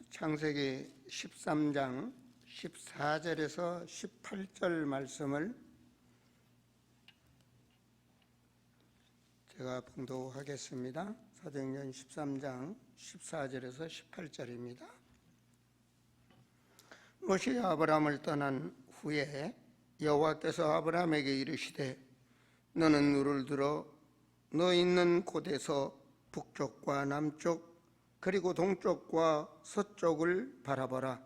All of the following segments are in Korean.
창세기 13장 14절에서 18절 말씀을 제가 봉독하겠습니다. 사도행전 13장 14절에서 18절입니다. 모시 아브라함을 떠난 후에 여호와께서 아브라함에게 이르시되 너는 눈을 들어 너 있는 곳에서 북쪽과 남쪽 그리고 동쪽과 서쪽을 바라보라.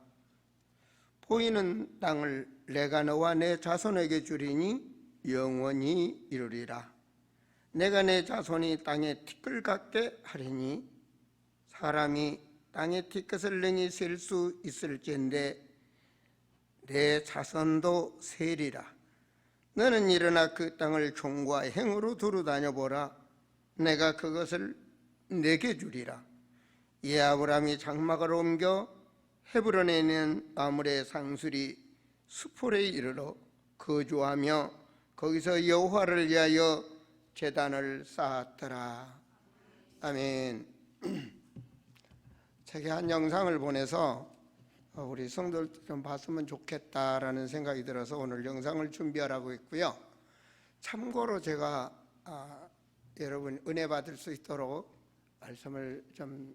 보이는 땅을 내가 너와 내 자손에게 주리니 영원히 이루리라. 내가 내 자손이 땅에 티끌 같게 하리니 사람이 땅에 티끌을 능히 셀 수 있을진데 내 자손도 세리라. 너는 일어나 그 땅을 종과 행으로 두루 다녀보라. 내가 그것을 내게 주리라. 이에 아브라함이 장막을 옮겨 헤브론에 있는 마므레 상수리 수폴에 이르러 거주하며 거기서 여호와를 위하여 제단을 쌓았더라. 아멘. 제게 한 영상을 보내서 우리 성도들도 좀 봤으면 좋겠다라는 생각이 들어서 오늘 영상을 준비하라고 했고요. 참고로 제가 여러분 은혜 받을 수 있도록 말씀을 좀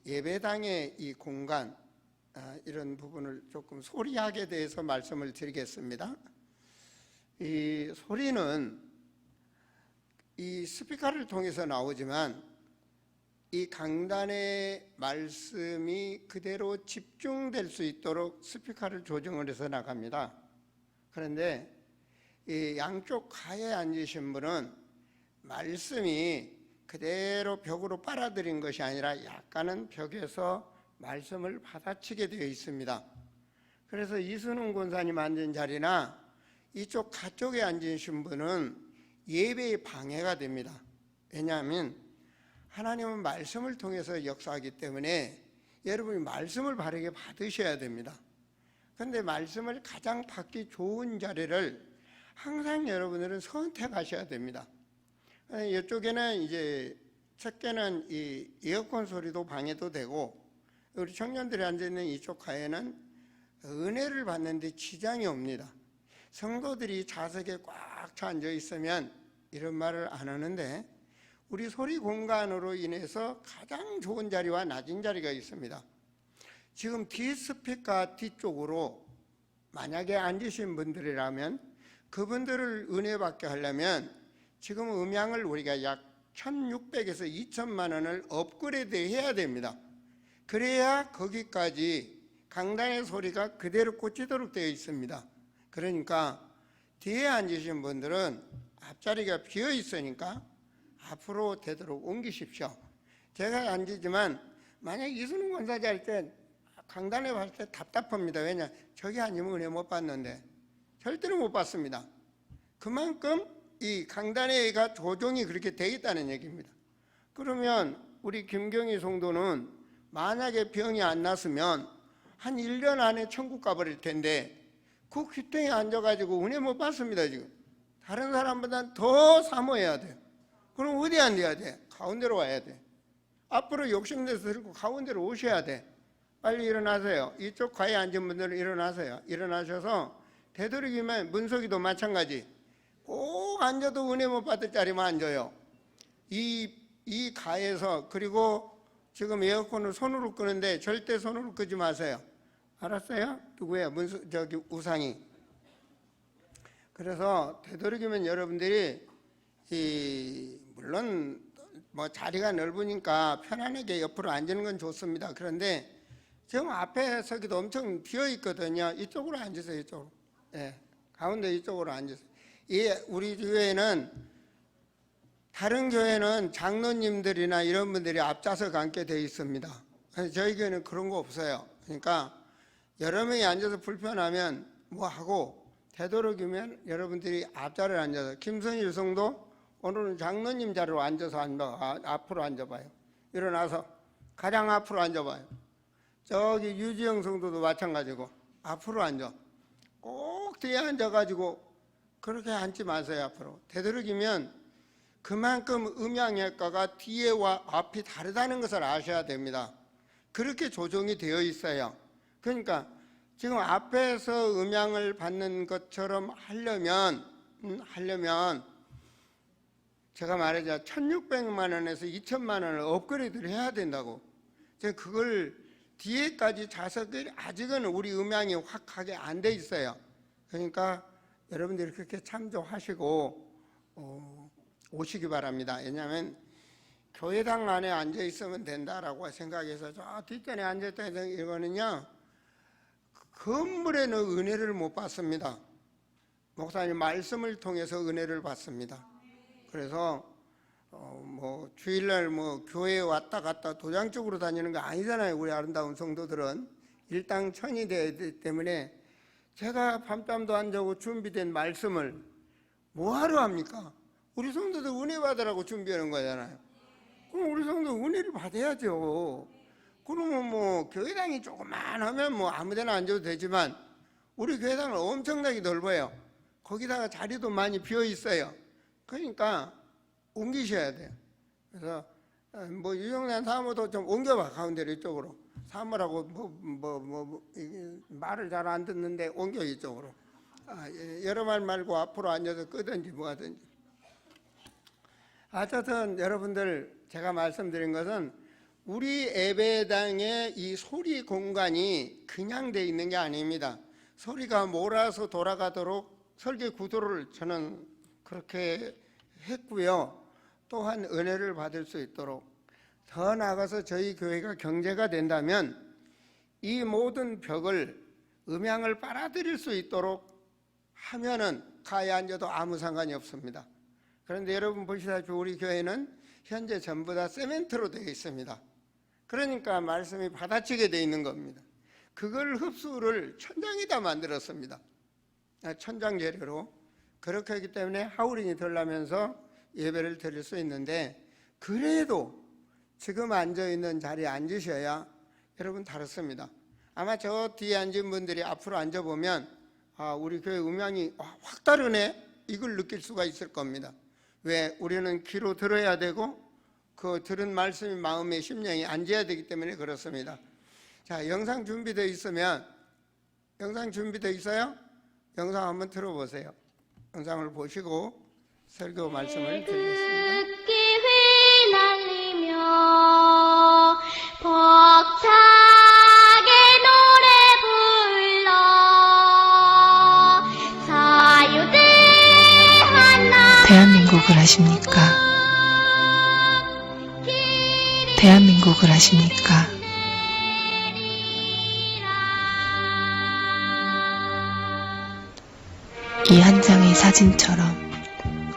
예배당의 이 공간 이런 부분을 조금 소리하게 대해서 말씀을 드리겠습니다. 이 소리는 이 스피커를 통해서 나오지만 이 강단의 말씀이 그대로 집중될 수 있도록 스피커를 조정을 해서 나갑니다. 그런데 이 양쪽 가에 앉으신 분은 말씀이 그대로 벽으로 빨아들인 것이 아니라 약간은 벽에서 말씀을 받아치게 되어 있습니다. 그래서 이순웅 권사님 앉은 자리나 이쪽 가쪽에 앉으신 분은 예배에 방해가 됩니다. 왜냐하면 하나님은 말씀을 통해서 역사하기 때문에 여러분이 말씀을 바르게 받으셔야 됩니다. 그런데 말씀을 가장 받기 좋은 자리를 항상 여러분들은 선택하셔야 됩니다. 이쪽에는 이제 첫째는 이 에어컨 소리도 방해도 되고 우리 청년들이 앉아있는 이쪽 가에는 은혜를 받는데 지장이 옵니다. 성도들이 좌석에 꽉 차 앉아 있으면 이런 말을 안 하는데 우리 소리 공간으로 인해서 가장 좋은 자리와 낮은 자리가 있습니다. 지금 뒷스피커 뒤쪽으로 만약에 앉으신 분들이라면 그분들을 은혜 받게 하려면 지금 음향을 우리가 약 1,600에서 2,000만 원을 업그레이드 해야 됩니다. 그래야 거기까지 강단의 소리가 그대로 꽂히도록 되어 있습니다. 그러니까 뒤에 앉으신 분들은 앞자리가 비어 있으니까 앞으로 되도록 옮기십시오. 제가 앉지만 만약 이순웅 권사 자리 때 강단에 봤을 때 답답합니다. 왜냐? 저기 앉으면 은혜 못 받는데 절대로 못 받습니다. 그만큼 이 강단회가 조정이 그렇게 되어 있다는 얘기입니다. 그러면 우리 김경희 성도는 만약에 병이 안 났으면 한 1년 안에 천국 가버릴 텐데 그 귀퉁이에 앉아가지고 은혜 못 받습니다. 지금 다른 사람보다 더 사모해야 돼요. 그럼 어디 앉아야 돼? 가운데로 와야 돼. 앞으로 욕심내서 들고 가운데로 오셔야 돼. 빨리 일어나세요. 이쪽 가에 앉은 분들은 일어나세요. 일어나셔서 되도록이면 문석이도 마찬가지. 꼭 앉아도 은혜 못 받을 자리만 앉아요. 이 가에서 그리고 지금 에어컨을 손으로 끄는데 절대 손으로 끄지 마세요. 알았어요? 누구야? 저기 우상이. 그래서 되도록이면 여러분들이 물론 뭐 자리가 넓으니까 편안하게 옆으로 앉는 건 좋습니다. 그런데 지금 앞에 서기도 엄청 비어 있거든요. 이쪽으로 앉으세요. 이쪽으로. 예, 가운데 이쪽으로 앉으세요. 우리 교회는 다른 교회는 장로님들이나 이런 분들이 앞좌석 앉게 되어 있습니다. 저희 교회는 그런 거 없어요. 그러니까 여러 명이 앉아서 불편하면 뭐 하고 되도록이면 여러분들이 앞자리에 앉아서 김선일 성도 오늘은 장로님 자리로 앉아서 앞으로 앉아봐요. 일어나서 가장 앞으로 앉아봐요. 저기 유지영 성도도 마찬가지고 앞으로 앉아. 꼭 뒤에 앉아가지고 그렇게 앉지 마세요. 앞으로 되도록이면 그만큼 음향효과가 뒤에와 앞이 다르다는 것을 아셔야 됩니다. 그렇게 조정이 되어 있어요. 그러니까 지금 앞에서 음향을 받는 것처럼 하려면 제가 말하자 1,600만 원에서 2,000만 원을 업그레이드를 해야 된다고. 제가 그걸 뒤에까지 자석이 아직은 우리 음향이 확하게 안 돼 있어요. 그러니까 여러분들이 그렇게 참조하시고 오시기 바랍니다. 왜냐하면 교회당 안에 앉아 있으면 된다라고 생각해서 저 뒷전에 앉았다 해서 이거는요, 건물에는 은혜를 못 받습니다. 목사님 말씀을 통해서 은혜를 받습니다. 그래서 뭐 주일날 뭐 교회에 왔다 갔다 도장 쪽으로 다니는 거 아니잖아요. 우리 아름다운 성도들은 일당천이 되기 때문에 제가 밤잠도 안 자고 준비된 말씀을 뭐하러 합니까? 우리 성도들 은혜 받으라고 준비하는 거잖아요. 그럼 우리 성도 은혜를 받아야죠. 그러면 뭐 교회당이 조금만 하면 뭐 아무데나 앉아도 되지만 우리 교회당은 엄청나게 넓어요. 거기다가 자리도 많이 비어 있어요. 그러니까 옮기셔야 돼요. 그래서 뭐 유정란 사모도 좀 옮겨봐. 가운데로 이쪽으로. 사모라고 말을 잘 안 듣는데 옮겨 이쪽으로. 여러 말 말고 앞으로 앉아서 끄든지 뭐 하든지. 어쨌든 여러분들 제가 말씀드린 것은 우리 예배당의 이 소리 공간이 그냥 돼 있는 게 아닙니다. 소리가 몰아서 돌아가도록 설계 구도를 저는 그렇게 했고요. 또한 은혜를 받을 수 있도록 더 나아가서 저희 교회가 경제가 된다면 이 모든 벽을 음향을 빨아들일 수 있도록 하면은 가에 앉아도 아무 상관이 없습니다. 그런데 여러분 보시다시피 우리 교회는 현재 전부 다 세멘트로 되어 있습니다. 그러니까 말씀이 받아치게 되어 있는 겁니다. 그걸 흡수를 천장에다 만들었습니다. 천장 재료로. 그렇게 하기 때문에 하우링이 덜 나면서 예배를 드릴 수 있는데, 그래도 지금 앉아있는 자리에 앉으셔야 여러분 다릅니다. 아마 저 뒤에 앉은 분들이 앞으로 앉아보면 우리 교회 음향이 확 다르네, 이걸 느낄 수가 있을 겁니다. 왜? 우리는 귀로 들어야 되고 그 들은 말씀이 마음의 심령이 앉아야 되기 때문에 그렇습니다. 자, 영상 준비되어 있으면, 영상 준비되어 있어요? 영상 한번 들어보세요. 영상을 보시고 설교 말씀을 드리겠습니다. 듣기 휘날리며 벅차게 노래 불러 자유들 하나 대한민국을 아십니까? 대한민국을 아십니까? 이 한 장의 사진처럼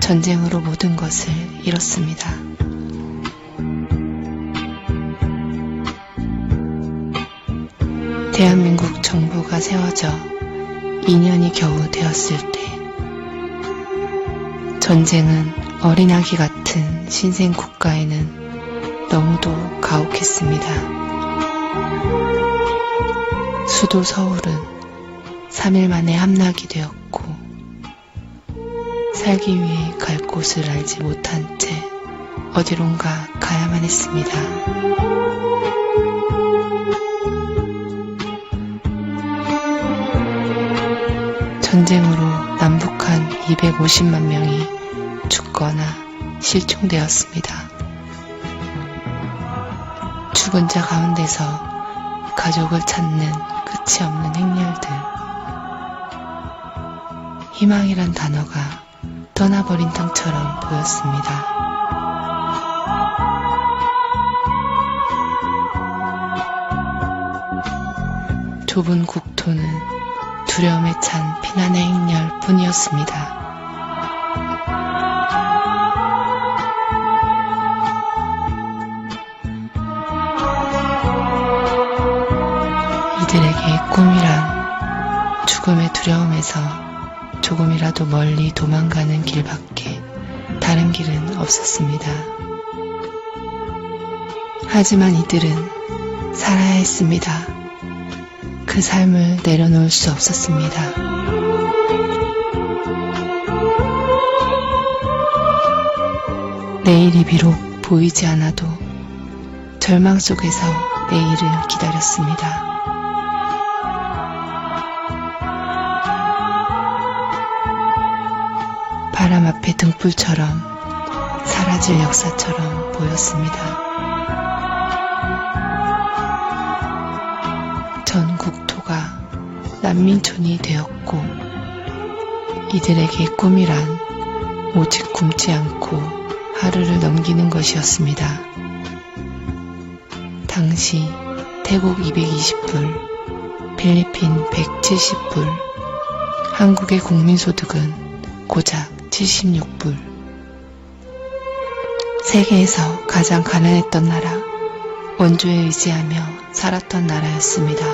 전쟁으로 모든 것을 잃었습니다. 대한민국 정부가 세워져 2년이 겨우 되었을 때, 전쟁은 어린아기 같은 신생 국가에는 너무도 가혹했습니다. 수도 서울은 3일 만에 함락이 되었고, 살기 위해 갈 곳을 알지 못한 채 어디론가 가야만 했습니다. 전쟁으로 남북한 250만 명이 죽거나 실종되었습니다. 죽은 자 가운데서 가족을 찾는 끝이 없는 행렬들. 희망이란 단어가 떠나버린 땅처럼 보였습니다. 좁은 국토는 두려움에 찬 피난의 행렬 뿐이었습니다. 이들에게 꿈이란 죽음의 두려움에서 조금이라도 멀리 도망가는 길밖에 다른 길은 없었습니다. 하지만 이들은 살아야 했습니다. 그 삶을 내려놓을 수 없었습니다. 내일이 비록 보이지 않아도 절망 속에서 내일을 기다렸습니다. 바람 앞의 등불처럼 사라질 역사처럼 보였습니다. 전 국토가 난민촌이 되었고 이들에게 꿈이란 오직 굶지 않고 하루를 넘기는 것이었습니다. 당시 태국 220불, 필리핀 170불, 한국의 국민소득은 고작 76불. 세계에서 가장 가난했던 나라, 원조에 의지하며 살았던 나라였습니다.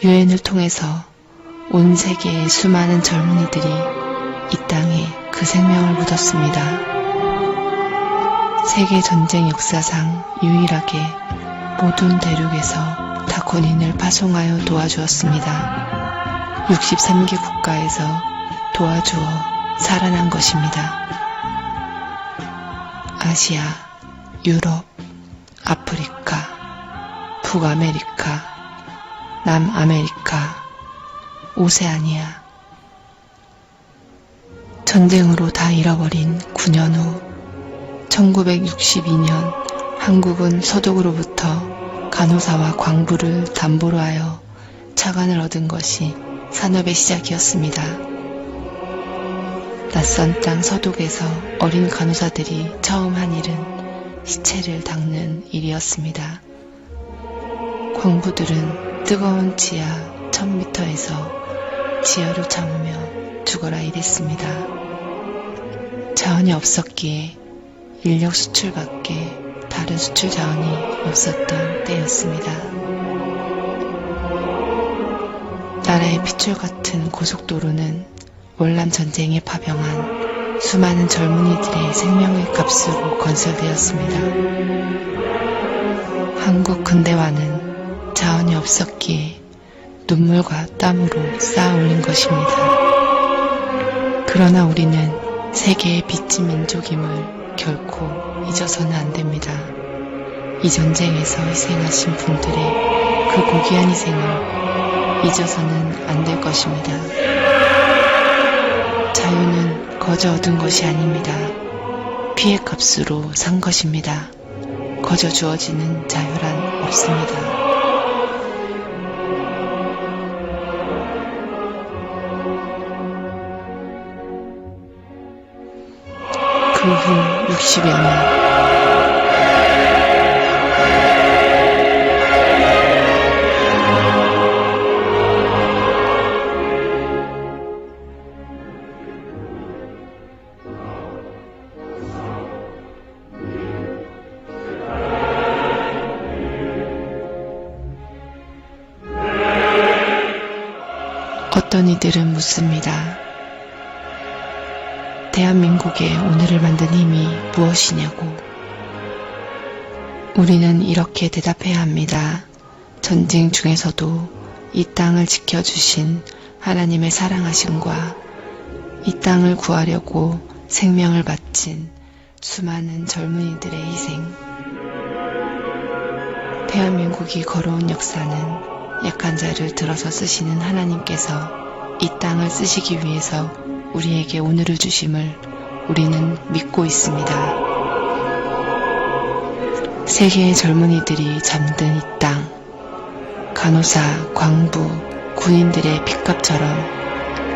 유엔을 통해서 온 세계의 수많은 젊은이들이 이 땅에 그 생명을 묻었습니다. 세계 전쟁 역사상 유일하게 모든 대륙에서 다 군인을 파송하여 도와주었습니다. 63개 국가에서 도와주어 살아난 것입니다. 아시아, 유럽, 아프리카, 북아메리카, 남아메리카, 오세아니아. 전쟁으로 다 잃어버린 9년 후 1962년 한국은 서독으로부터 간호사와 광부를 담보로 하여 차관을 얻은 것이 산업의 시작이었습니다. 낯선 땅 서독에서 어린 간호사들이 처음 한 일은 시체를 닦는 일이었습니다. 광부들은 뜨거운 지하 1000m에서 지하를 참으며 죽어라 일했습니다. 자원이 없었기에 인력 수출밖에 다른 수출 자원이 없었던 때였습니다. 나라의 핏줄 같은 고속도로는 월남 전쟁에 파병한 수많은 젊은이들의 생명의 값으로 건설되었습니다. 한국 근대화는 자원이 없었기에 눈물과 땀으로 쌓아 올린 것입니다. 그러나 우리는 세계의 빚진 민족임을 결코 잊어서는 안 됩니다. 이 전쟁에서 희생하신 분들의 그 고귀한 희생을 잊어서는 안 될 것입니다. 자유는 거저 얻은 것이 아닙니다. 피해 값으로 산 것입니다. 거저 주어지는 자유란 없습니다. 그 후 60여 년, 어떤 이들은 묻습니다. 대한민국의 오늘을 만든 힘이 무엇이냐고. 우리는 이렇게 대답해야 합니다. 전쟁 중에서도 이 땅을 지켜주신 하나님의 사랑하심과 이 땅을 구하려고 생명을 바친 수많은 젊은이들의 희생. 대한민국이 걸어온 역사는 약한 자를 들어서 쓰시는 하나님께서 이 땅을 쓰시기 위해서 우리에게 오늘을 주심을 우리는 믿고 있습니다. 세계의 젊은이들이 잠든 이 땅, 간호사, 광부, 군인들의 핏값처럼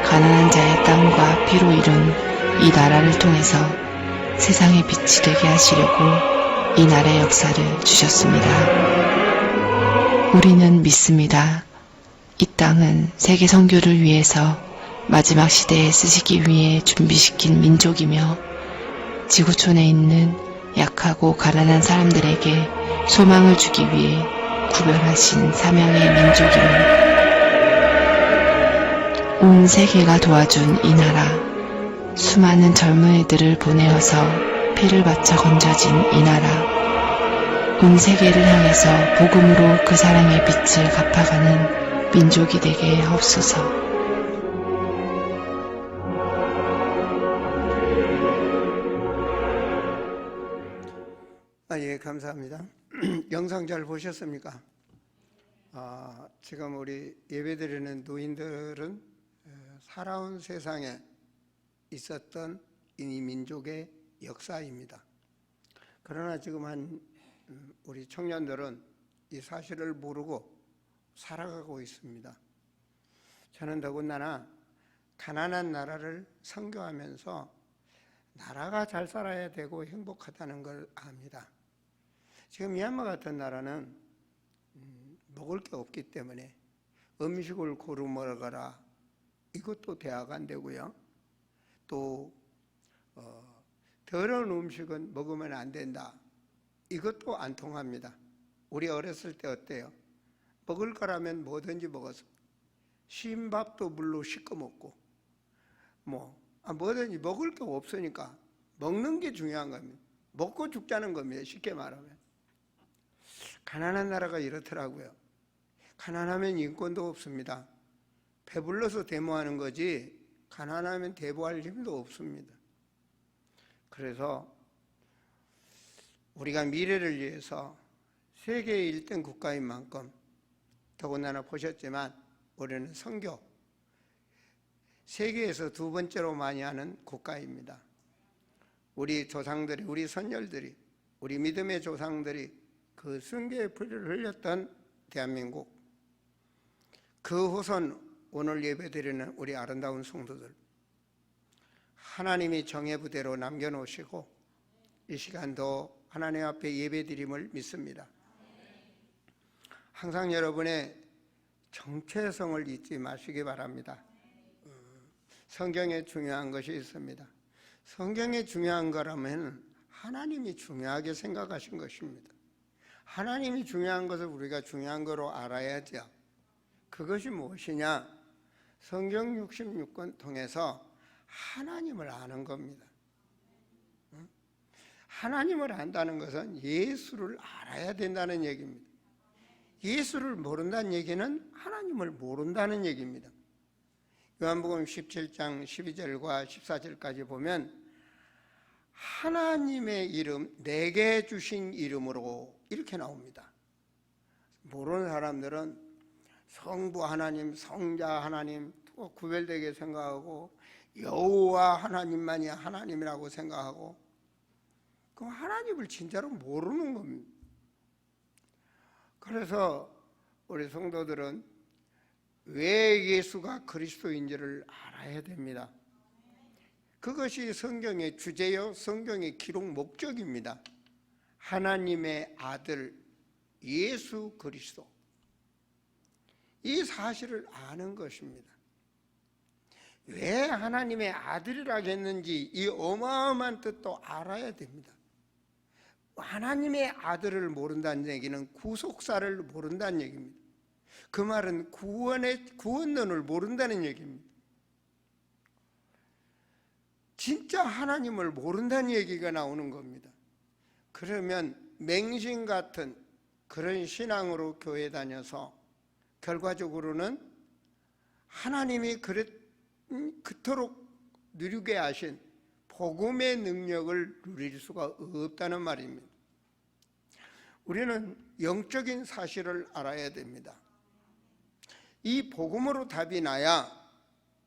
가난한 자의 땀과 피로 이룬 이 나라를 통해서 세상의 빛이 되게 하시려고 이 나라의 역사를 주셨습니다. 우리는 믿습니다. 이 땅은 세계 선교를 위해서 마지막 시대에 쓰시기 위해 준비시킨 민족이며 지구촌에 있는 약하고 가난한 사람들에게 소망을 주기 위해 구별하신 사명의 민족임을 온 세계가 도와준 이 나라, 수많은 젊은이들을 보내어서 피를 바쳐 건져진 이 나라, 온 세계를 향해서 복음으로 그 사랑의 빛을 갚아가는 민족이 되게 하옵소서. 예, 감사합니다. 영상 잘 보셨습니까? 지금 우리 예배드리는 노인들은 살아온 세상에 있었던 이 민족의 역사입니다. 그러나 지금 우리 청년들은 이 사실을 모르고 살아가고 있습니다. 저는 더군다나 가난한 나라를 선교하면서 나라가 잘 살아야 되고 행복하다는 걸 압니다. 지금 미얀마 같은 나라는 먹을 게 없기 때문에 음식을 고루 먹어라, 이것도 대화가 안 되고요. 또 더러운 음식은 먹으면 안 된다, 이것도 안 통합니다. 우리 어렸을 때 어때요? 먹을 거라면 뭐든지 먹었어. 신밥도 물로 씻어 먹고 뭐든지 먹을 게 없으니까 먹는 게 중요한 겁니다. 먹고 죽자는 겁니다. 쉽게 말하면. 가난한 나라가 이렇더라고요. 가난하면 인권도 없습니다. 배불러서 데모하는 거지 가난하면 대보할 힘도 없습니다. 그래서 우리가 미래를 위해서 세계 1등 국가인 만큼, 더군다나 보셨지만 우리는 선교, 세계에서 두 번째로 많이 하는 국가입니다. 우리 조상들이, 우리 선열들이, 우리 믿음의 조상들이 그 순교의 피를 흘렸던 대한민국, 그 후손 오늘 예배드리는 우리 아름다운 성도들, 하나님이 정예부대로 남겨놓으시고 이 시간도 하나님 앞에 예배드림을 믿습니다. 항상 여러분의 정체성을 잊지 마시기 바랍니다. 성경에 중요한 것이 있습니다. 성경에 중요한 거라면 하나님이 중요하게 생각하신 것입니다. 하나님이 중요한 것을 우리가 중요한 거로 알아야죠. 그것이 무엇이냐? 성경 66권 통해서 하나님을 아는 겁니다. 하나님을 안다는 것은 예수를 알아야 된다는 얘기입니다. 예수를 모른다는 얘기는 하나님을 모른다는 얘기입니다. 요한복음 17장 12절과 14절까지 보면 하나님의 이름, 내게 주신 이름으로 이렇게 나옵니다. 모르는 사람들은 성부 하나님, 성자 하나님 또 구별되게 생각하고 여호와 하나님만이 하나님이라고 생각하고, 그럼 하나님을 진짜로 모르는 겁니다. 그래서 우리 성도들은 왜 예수가 그리스도인지를 알아야 됩니다. 그것이 성경의 주제요, 성경의 기록 목적입니다. 하나님의 아들 예수 그리스도, 이 사실을 아는 것입니다. 왜 하나님의 아들이라고 했는지 이 어마어마한 뜻도 알아야 됩니다. 하나님의 아들을 모른다는 얘기는 구속사를 모른다는 얘기입니다. 그 말은 구원론을 모른다는 얘기입니다. 진짜 하나님을 모른다는 얘기가 나오는 겁니다. 그러면 맹신 같은 그런 신앙으로 교회 다녀서 결과적으로는 하나님이 그토록 누리게 하신 복음의 능력을 누릴 수가 없다는 말입니다. 우리는 영적인 사실을 알아야 됩니다. 이 복음으로 답이 나야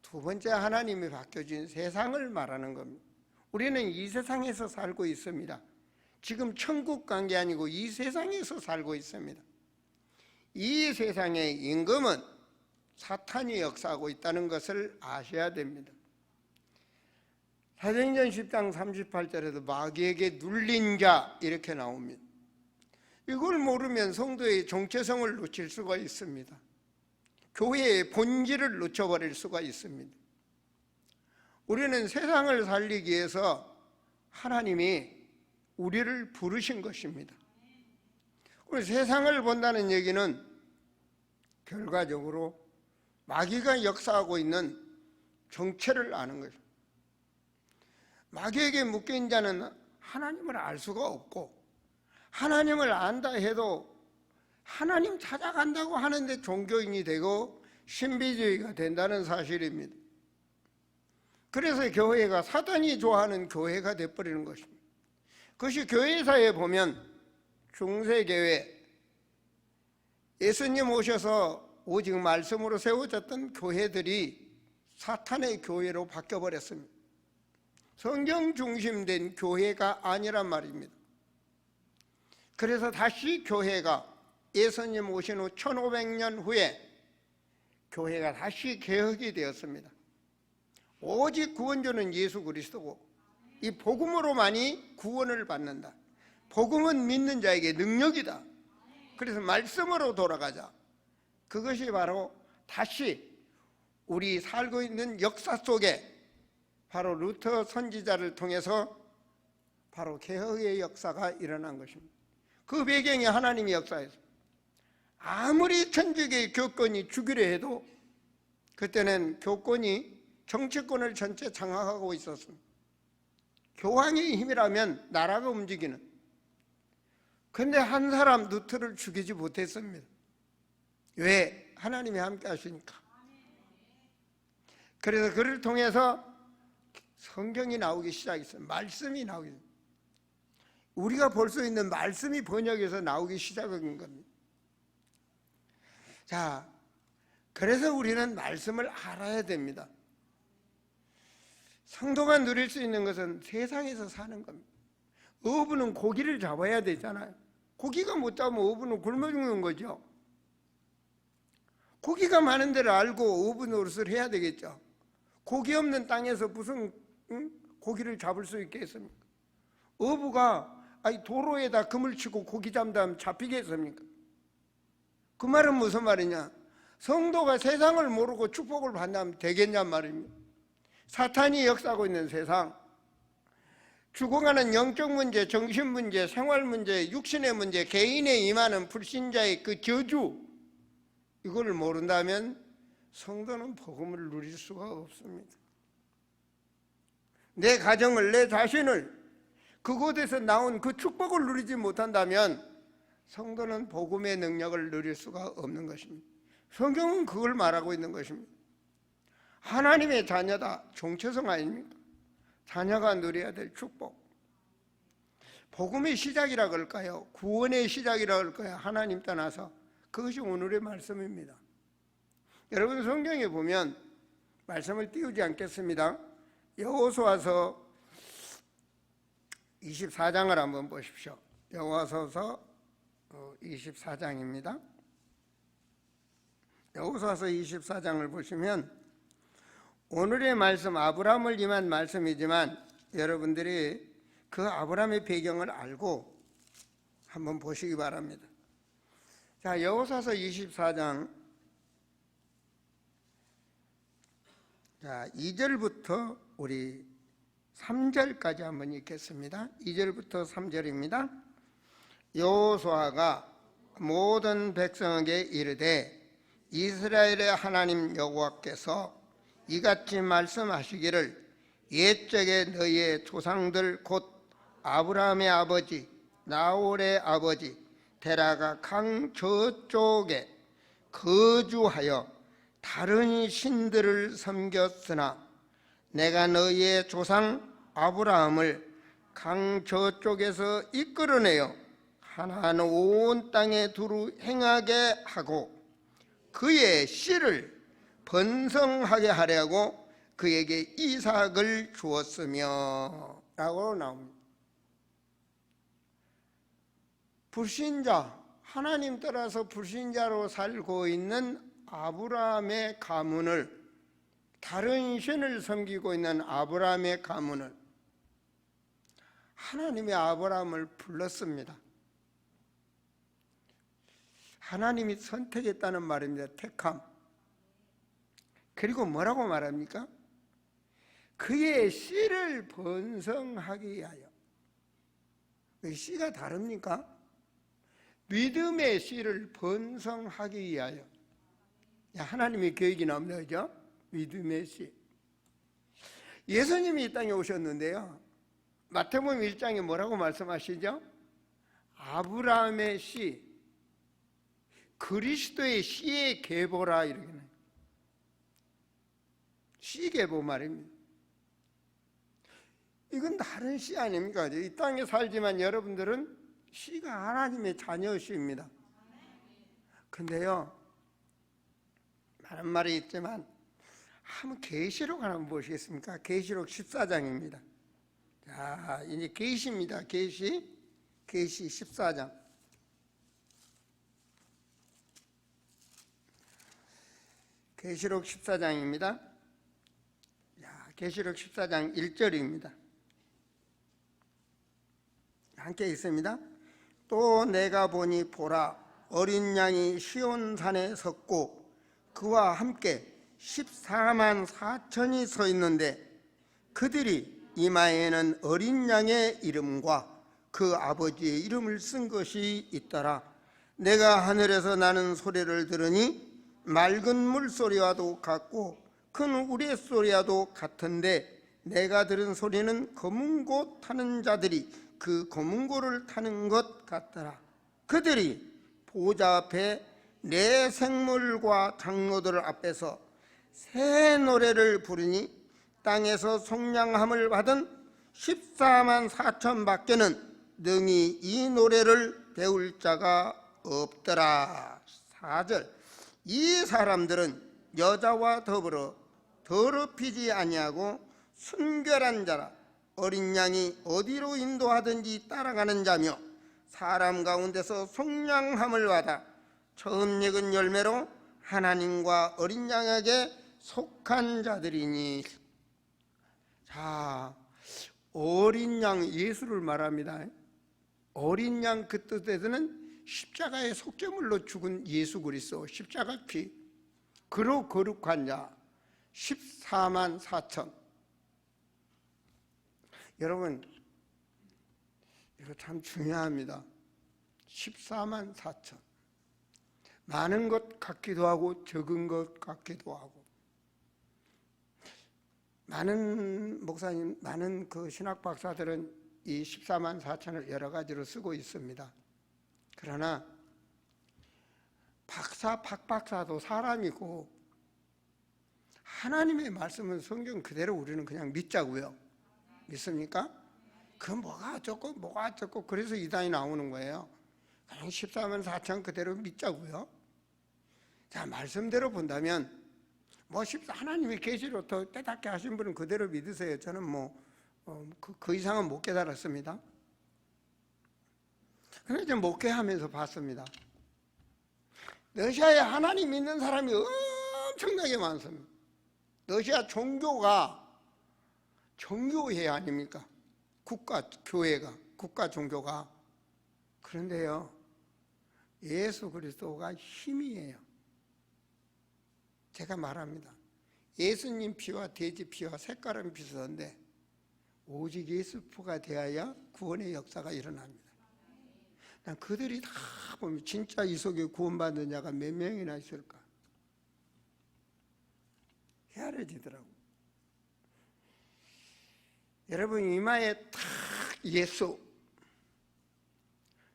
두 번째 하나님이 바뀌어진 세상을 말하는 겁니다. 우리는 이 세상에서 살고 있습니다. 지금 천국 간 게 아니고 이 세상에서 살고 있습니다. 이 세상의 임금은 사탄이 역사하고 있다는 것을 아셔야 됩니다. 사도행전 10장 38절에도 마귀에게 눌린 자 이렇게 나옵니다. 이걸 모르면 성도의 정체성을 놓칠 수가 있습니다. 교회의 본질을 놓쳐버릴 수가 있습니다. 우리는 세상을 살리기 위해서 하나님이 우리를 부르신 것입니다. 우리 세상을 본다는 얘기는 결과적으로 마귀가 역사하고 있는 정체를 아는 것입니다. 마귀에게 묶인 자는 하나님을 알 수가 없고, 하나님을 안다 해도 하나님 찾아간다고 하는데 종교인이 되고 신비주의가 된다는 사실입니다. 그래서 교회가 사단이 좋아하는 교회가 되어버리는 것입니다. 그것이 교회사에 보면 중세교회, 예수님 오셔서 오직 말씀으로 세워졌던 교회들이 사탄의 교회로 바뀌어버렸습니다. 성경 중심된 교회가 아니란 말입니다. 그래서 다시 교회가 예수님 오신 후 1500년 후에 교회가 다시 개혁이 되었습니다. 오직 구원주는 예수 그리스도고 이 복음으로만이 구원을 받는다. 복음은 믿는 자에게 능력이다. 그래서 말씀으로 돌아가자. 그것이 바로 다시 우리 살고 있는 역사 속에 바로 루터 선지자를 통해서 바로 개혁의 역사가 일어난 것입니다. 그 배경이 하나님의 역사였습니다. 아무리 천주교의 교권이 주기로 해도 그때는 교권이 정치권을 전체 장악하고 있었습니다. 교황의 힘이라면 나라가 움직이는. 그런데 한 사람 루터를 죽이지 못했습니다. 왜? 하나님이 함께 하시니까. 그래서 그를 통해서 성경이 나오기 시작했어요. 말씀이 나오기 시작했어요. 우리가 볼 수 있는 말씀이 번역해서 나오기 시작한 겁니다. 자, 그래서 우리는 말씀을 알아야 됩니다. 성도가 누릴 수 있는 것은 세상에서 사는 겁니다. 어부는 고기를 잡아야 되잖아요. 고기가 못 잡으면 어부는 굶어 죽는 거죠. 고기가 많은 데를 알고 어부 노릇을 해야 되겠죠. 고기 없는 땅에서 무슨 고기를 잡을 수 있겠습니까? 어부가 도로에다 그물 치고 고기 잡다면 잡히겠습니까? 그 말은 무슨 말이냐? 성도가 세상을 모르고 축복을 받는다면 되겠냔 말입니다. 사탄이 역사하고 있는 세상, 죽어가는 영적 문제, 정신 문제, 생활 문제, 육신의 문제, 개인에 임하는 불신자의 그 저주, 이걸 모른다면 성도는 복음을 누릴 수가 없습니다. 내 가정을, 내 자신을 그곳에서 나온 그 축복을 누리지 못한다면 성도는 복음의 능력을 누릴 수가 없는 것입니다. 성경은 그걸 말하고 있는 것입니다. 하나님의 자녀다, 정체성 아닙니까? 자녀가 누려야 될 축복. 복음의 시작이라 그럴까요? 구원의 시작이라 그럴까요? 하나님 떠나서 그것이 오늘의 말씀입니다. 여러분 성경에 보면 말씀을 띄우지 않겠습니다. 여호수아서 24장을 한번 보십시오. 여호수아서 24장입니다. 여호수아서 24장을 보시면 오늘의 말씀 아브라함을 임한 말씀이지만 여러분들이 그 아브라함의 배경을 알고 한번 보시기 바랍니다. 자, 여호수아서 24장 2절부터 우리 3절까지 한번 읽겠습니다. 2절부터 3절입니다. 여호수아가 모든 백성에게 이르되 이스라엘의 하나님 여호와께서 이같이 말씀하시기를 옛적에 너희의 조상들 곧 아브라함의 아버지 나홀의 아버지 데라가 강 저쪽에 거주하여 다른 신들을 섬겼으나 내가 너희의 조상 아브라함을 강 저쪽에서 이끌어내어 하나는 온 땅에 두루 행하게 하고 그의 씨를 번성하게 하려고 그에게 이삭을 주었으며 라고 나옵니다. 불신자, 하나님 따라서 불신자로 살고 있는 아브라함의 가문을, 다른 신을 섬기고 있는 아브라함의 가문을 하나님이 아브라함을 불렀습니다. 하나님이 선택했다는 말입니다. 택함. 그리고 뭐라고 말합니까? 그의 씨를 번성하게 위하여. 씨가 다릅니까? 믿음의 씨를 번성하기 위하여. 하나님의 계획이 나옵니다. 그죠? 믿음의 씨. 예수님이 이 땅에 오셨는데요, 마태복음 1장에 뭐라고 말씀하시죠? 아브라함의 씨, 그리스도의 씨의 계보라 이렇게 나요. 씨 계보 말입니다. 이건 다른 씨 아닙니까? 이 땅에 살지만 여러분들은 씨가 하나님의 자녀씨입니다. 근데요, 많은 말이 있지만 한번 계시록 하나 보시겠습니까? 계시록 14장입니다. 자, 이제 계시입니다. 계시 14장. 계시록 14장입니다. 계시록 14장 1절입니다. 함께 읽습니다. 또 내가 보니 보라, 어린 양이 시온산에 섰고 그와 함께 14만 4천이 서 있는데 그들이 이마에는 어린 양의 이름과 그 아버지의 이름을 쓴 것이 있더라. 내가 하늘에서 나는 소리를 들으니 맑은 물소리와도 같고 큰 우레소리와도 같은데 내가 들은 소리는 검은 고 타는 자들이 그 검은 고를 타는 것 같더라. 그들이 보좌 앞에 네 생물과 장로들 앞에서 새 노래를 부르니 땅에서 속량함을 받은 14만 4천 밖에는 능히 이 노래를 배울 자가 없더라. 4절. 이 사람들은 여자와 더불어 더럽히지 아니하고 순결한 자라. 어린 양이 어디로 인도하든지 따라가는 자며 사람 가운데서 속량함을 받아 처음 익은 열매로 하나님과 어린 양에게 속한 자들이니. 자, 어린 양 예수를 말합니다. 어린 양 그 뜻에서는 십자가의 속죄물로 죽은 예수 그리스도, 십자가 피, 그로 거룩한 자 14만 4천. 여러분, 이거 참 중요합니다. 14만 4천. 많은 것 같기도 하고 적은 것 같기도 하고, 많은 목사님, 많은 그 신학 박사들은 이 14만 4천을 여러 가지로 쓰고 있습니다. 그러나 박 박사도 사람이고 하나님의 말씀은 성경 그대로 우리는 그냥 믿자고요. 믿습니까? 그 뭐가 어쩌고 그래서 이단이 나오는 거예요. 그냥 14만 4천 그대로 믿자고요. 자, 말씀대로 본다면 하나님의 계시로 더 깨닫게 하신 분은 그대로 믿으세요. 저는 그 이상은 못 깨달았습니다. 그래서 이제 목회하면서 봤습니다. 러시아에 하나님 믿는 사람이 엄청나게 많습니다. 러시아 종교회 아닙니까? 교회가, 국가 종교가. 그런데요, 예수 그리스도가 힘이에요. 제가 말합니다. 예수님 피와 돼지 피와 색깔은 비슷한데 오직 예수 피가 되어야 구원의 역사가 일어납니다. 난 그들이 다 보면 진짜 이 속에 구원받는 자가 몇 명이나 있을까? 헤아려지더라고. 여러분, 이마에 탁 예수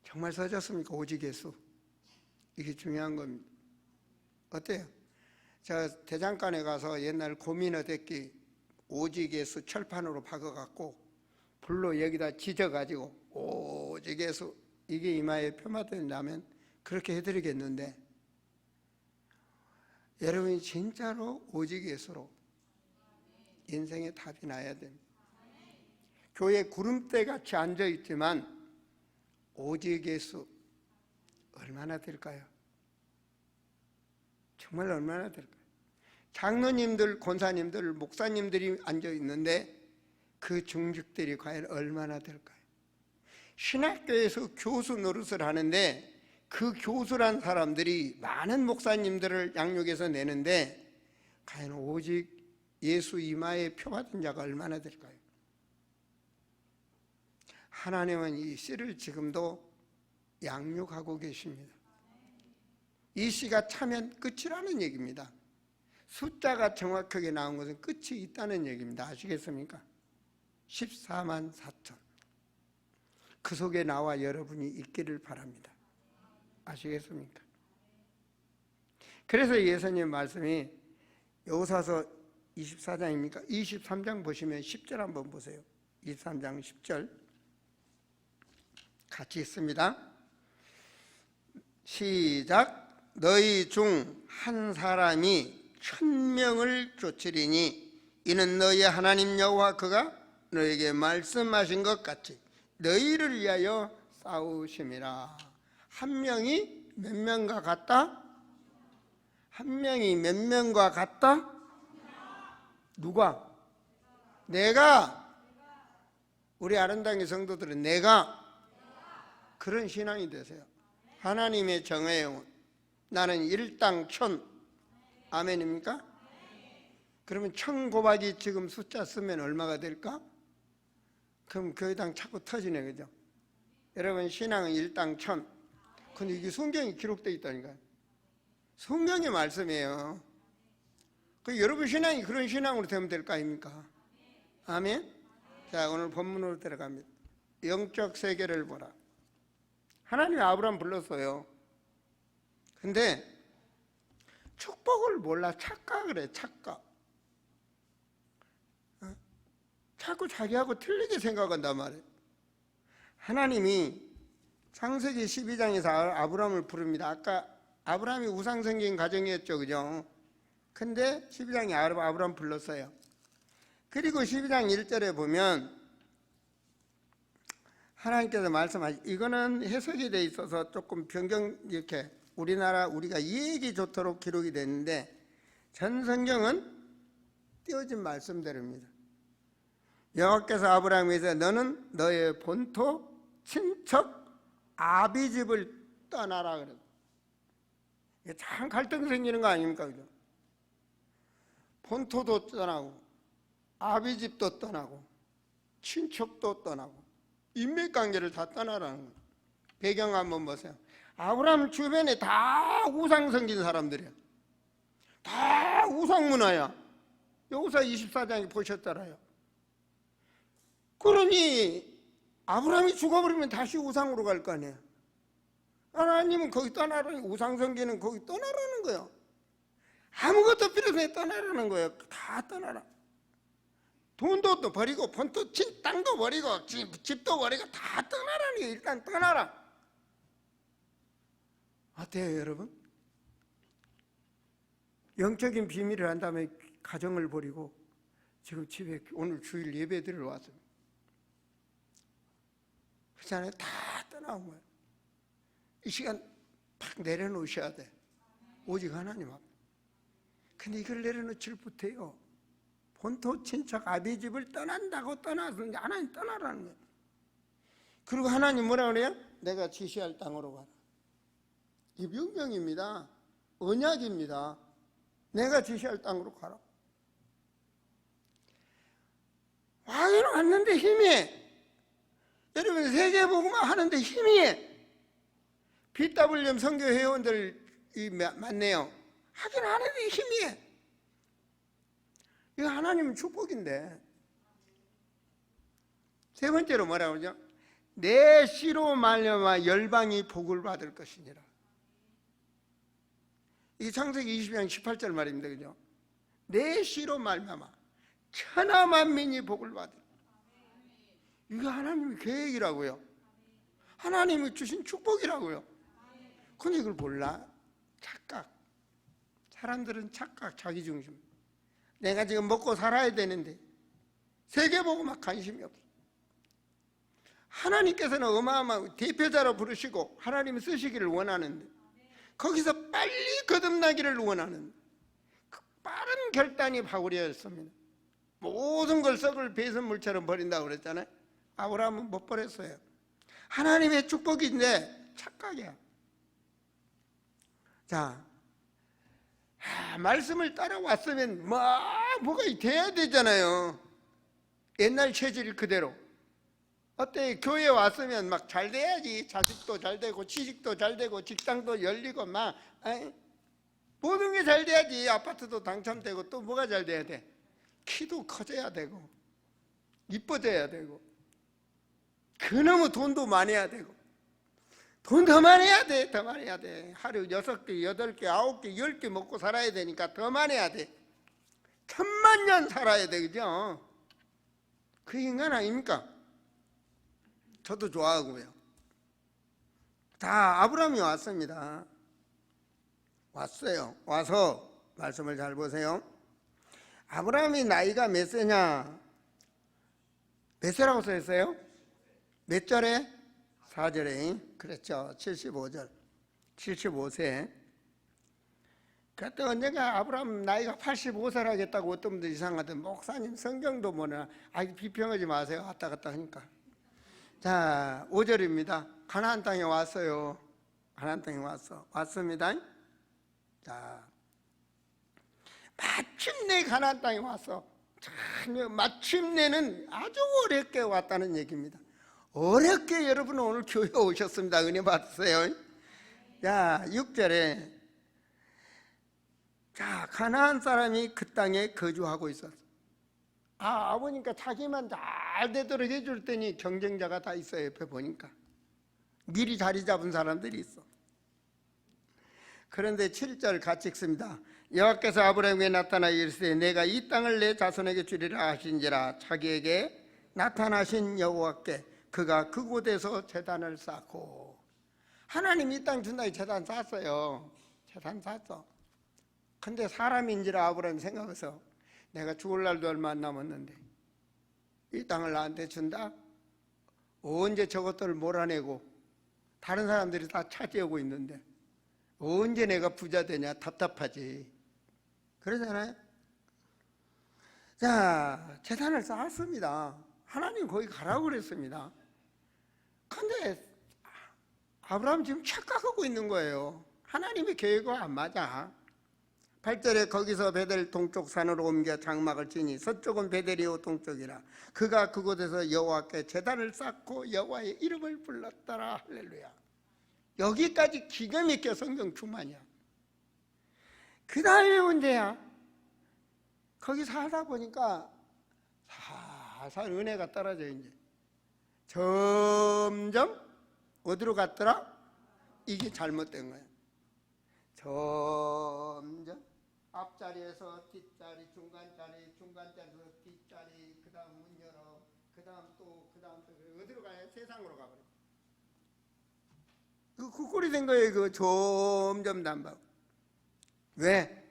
정말 써졌습니까? 오직 예수. 이게 중요한 겁니다. 어때요? 제가 대장간에 가서 옛날 고민어댔기 오직 예수 철판으로 박아갖고 불로 여기다 지져가지고 오직 예수, 이게 이마에 표마된다면 그렇게 해드리겠는데, 여러분이 진짜로 오직 예수로 인생의 답이 나야 됩니다. 교회 구름대같이 앉아있지만 오직 예수 얼마나 될까요? 정말 얼마나 될까요? 장로님들, 권사님들, 목사님들이 앉아있는데 그 중직들이 과연 얼마나 될까요? 신학교에서 교수 노릇을 하는데 그 교수란 사람들이 많은 목사님들을 양육해서 내는데 과연 오직 예수 이마에 표받은 자가 얼마나 될까요? 하나님은 이 씨를 지금도 양육하고 계십니다. 이 씨가 차면 끝이라는 얘기입니다. 숫자가 정확하게 나온 것은 끝이 있다는 얘기입니다. 아시겠습니까? 14만 4천. 그 속에 나와 여러분이 있기를 바랍니다. 아시겠습니까? 그래서 예수님 말씀이 여호수아서 24장입니까? 23장 보시면 10절 한번 보세요. 23장 10절 같이 있습니다. 시작. 너희 중 한 사람이 1000명을 쫓으리니 이는 너희 하나님 여호와 그가 너에게 말씀하신 것 같이 너희를 위하여 싸우심이라. 한 명이 몇 명과 같다? 한 명이 몇 명과 같다? 누가? 내가. 우리 아름다운 성도들은 내가 그런 신앙이 되세요. 하나님의 정의 영혼. 나는 일당 1000. 아멘입니까? 그러면 1000 곱하기 지금 숫자 쓰면 얼마가 될까? 그럼 교회당 자꾸 터지네, 그죠? 여러분, 신앙은 일당 1000. 근데 이게 성경에 기록되어 있다니까요. 성경의 말씀이에요. 그 여러분 신앙이 그런 신앙으로 되면 될 거 아닙니까? 아멘? 자, 오늘 본문으로 들어갑니다. 영적 세계를 보라. 하나님이 아브라함 불렀어요. 근데 축복을 몰라. 착각을 해. 착각. 자꾸 자기하고 틀리게 생각한단 말이에요. 하나님이 창세기 12장에서 아브라함을 부릅니다. 아까 아브라함이 우상성긴 가정이었죠, 그죠? 근데 12장에 아브라함 불렀어요. 그리고 12장 1절에 보면 하나님께서 말씀하시, 이거는 해석이 돼 있어서 조금 변경, 이렇게 우리가 이해하기 좋도록 기록이 됐는데 전 성경은 띄어진 말씀대로입니다. 여호와께서 아브라함에게 너는 너의 본토 친척 아비집을 떠나라 그랬어요. 이게 참 갈등 생기는 거 아닙니까? 그죠? 본토도 떠나고 아비집도 떠나고 친척도 떠나고 인맥관계를 다 떠나라는 거예요. 배경 한번 보세요. 아브라함 주변에 다 우상 섬긴 사람들이야. 다 우상 문화야. 여호수아 24장에 보셨잖아요. 그러니 아브라함이 죽어버리면 다시 우상으로 갈 거 아니에요. 하나님은 거기 떠나라는, 우상 섬기는 거기 떠나라는 거예요. 아무것도 필요 없이 떠나라는 거예요. 다 떠나라. 돈도 또 버리고 본토 땅도 버리고 집도 버리고 다 떠나라는 거예요. 일단 떠나라. 어때요, 여러분? 영적인 비밀을 한 다음에 가정을 버리고 지금 집에 오늘 주일 예배 드리러 왔습니다. 그렇잖아요. 다 떠나온 거예요. 이 시간 탁 내려놓으셔야 돼. 오직 하나님 앞에. 근데 이걸 내려놓질 못해요. 본토 친척 아비집을 떠난다고 떠나서 하나님 떠나라는 거예요. 그리고 하나님 뭐라 그래요? 내가 지시할 땅으로 가라. 이 명령입니다. 언약입니다. 내가 지시할 땅으로 가라. 왕이 왔는데 힘이. 여러분 세계복음화 하는데 힘이. BWM 선교 회원들이 많네요. 하긴 하는데 힘이. 이거 하나님은 축복인데. 세 번째로 뭐라고 그러죠? 내 씨로 말미암아 열방이 복을 받을 것이니라. 이 창세기 20장 18절 말입니다. 그죠? 내 씨로 말미암아 천하 만민이 복을 받을. 이거 하나님의 계획이라고요. 하나님이 주신 축복이라고요. 근데 이걸 몰라. 착각. 사람들은 착각, 자기중심. 내가 지금 먹고 살아야 되는데 세계복음화 관심이 없어. 하나님께서는 어마어마한 대표자로 부르시고 하나님이 쓰시기를 원하는데 거기서 빨리 거듭나기를 원하는 그 빠른 결단이 바울이었습니다. 모든 걸 썩을 배설물처럼 버린다고 그랬잖아요. 아브라함은 못 버렸어요. 하나님의 축복인데 착각이야. 자, 말씀을 따라왔으면 뭐가 돼야 되잖아요. 옛날 체질 그대로. 어때? 교회에 왔으면 막 잘 돼야지. 자식도 잘 되고 취직도 잘 되고 직장도 열리고 막 모든 게 잘 돼야지. 아파트도 당첨되고 또 뭐가 잘 돼야 돼? 키도 커져야 되고 이뻐져야 되고 그놈의 돈도 많아야 되고 돈 더 많이 해야 돼. 더 많이 해야 돼. 하루 6개, 8개, 9개, 10개 먹고 살아야 되니까 더 많이 해야 돼. 1000만 년 살아야 돼. 그죠? 그 인간 아닙니까? 저도 좋아하고요. 자, 아브라함이 왔습니다. 왔어요. 와서 말씀을 잘 보세요. 아브라함이 나이가 몇 세냐? 몇 세라고 써 있어요? 몇 절에? 4절에. 그렇죠. 75절. 75세. 그때 언젠가 아브라함 나이가 85세를 하겠다고 어떤 분들 이상하던 목사님 성경도 보나 아이 비평하지 마세요. 왔다 갔다 하니까. 자, 5절입니다. 가나안 땅에 왔어요. 가나안 땅에 왔습니다. 자, 마침내 가나안 땅에 왔어. 참, 마침내는 아주 어렵게 왔다는 얘기입니다. 어렵게 여러분 오늘 교회 오셨습니다. 은혜 받으세요. 자, 6절에 자, 가나안 사람이 그 땅에 거주하고 있었어. 아버니까 자기만 잘 되도록 해줄 테니 경쟁자가 다 있어요. 옆에 보니까 미리 자리 잡은 사람들이 있어. 그런데 7절 같이 읽습니다. 여호와께서 아브라함에게 나타나 이르시되 내가 이 땅을 내 자손에게 주리라 하신지라. 자기에게 나타나신 여호와께 그가 그곳에서 제단을 쌓고. 하나님이 이 땅 준다고 제단 쌓았어요. 제단 쌓았어. 근데 사람인지라 아브라함이 생각해서 내가 죽을 날도 얼마 안 남았는데 이 땅을 나한테 준다? 언제 저것들을 몰아내고 다른 사람들이 다 차지하고 있는데 언제 내가 부자 되냐? 답답하지. 그러잖아요. 자, 재산을 쌓았습니다. 하나님 거기 가라고 그랬습니다. 근데 아브라함 지금 착각하고 있는 거예요. 하나님의 계획과 안 맞아. 8절에 거기서 베델 동쪽 산으로 옮겨 장막을 치니 서쪽은 베델이요 동쪽이라. 그가 그곳에서 여호와께 제단을 쌓고 여호와의 이름을 불렀더라. 할렐루야. 여기까지 기가 막혀 성경 충만이야. 그 다음에 문제야. 거기 살다 보니까 살살 은혜가 떨어져. 이제 점점 어디로 갔더라? 이게 잘못된 거야. 점점 앞자리에서 뒷자리, 중간자리에서 뒷자리, 그 다음 문 열어, 그 다음 또 어디로 가냐? 세상으로 가버려. 그 꼴이 된 거예요. 그 점점 남방. 왜?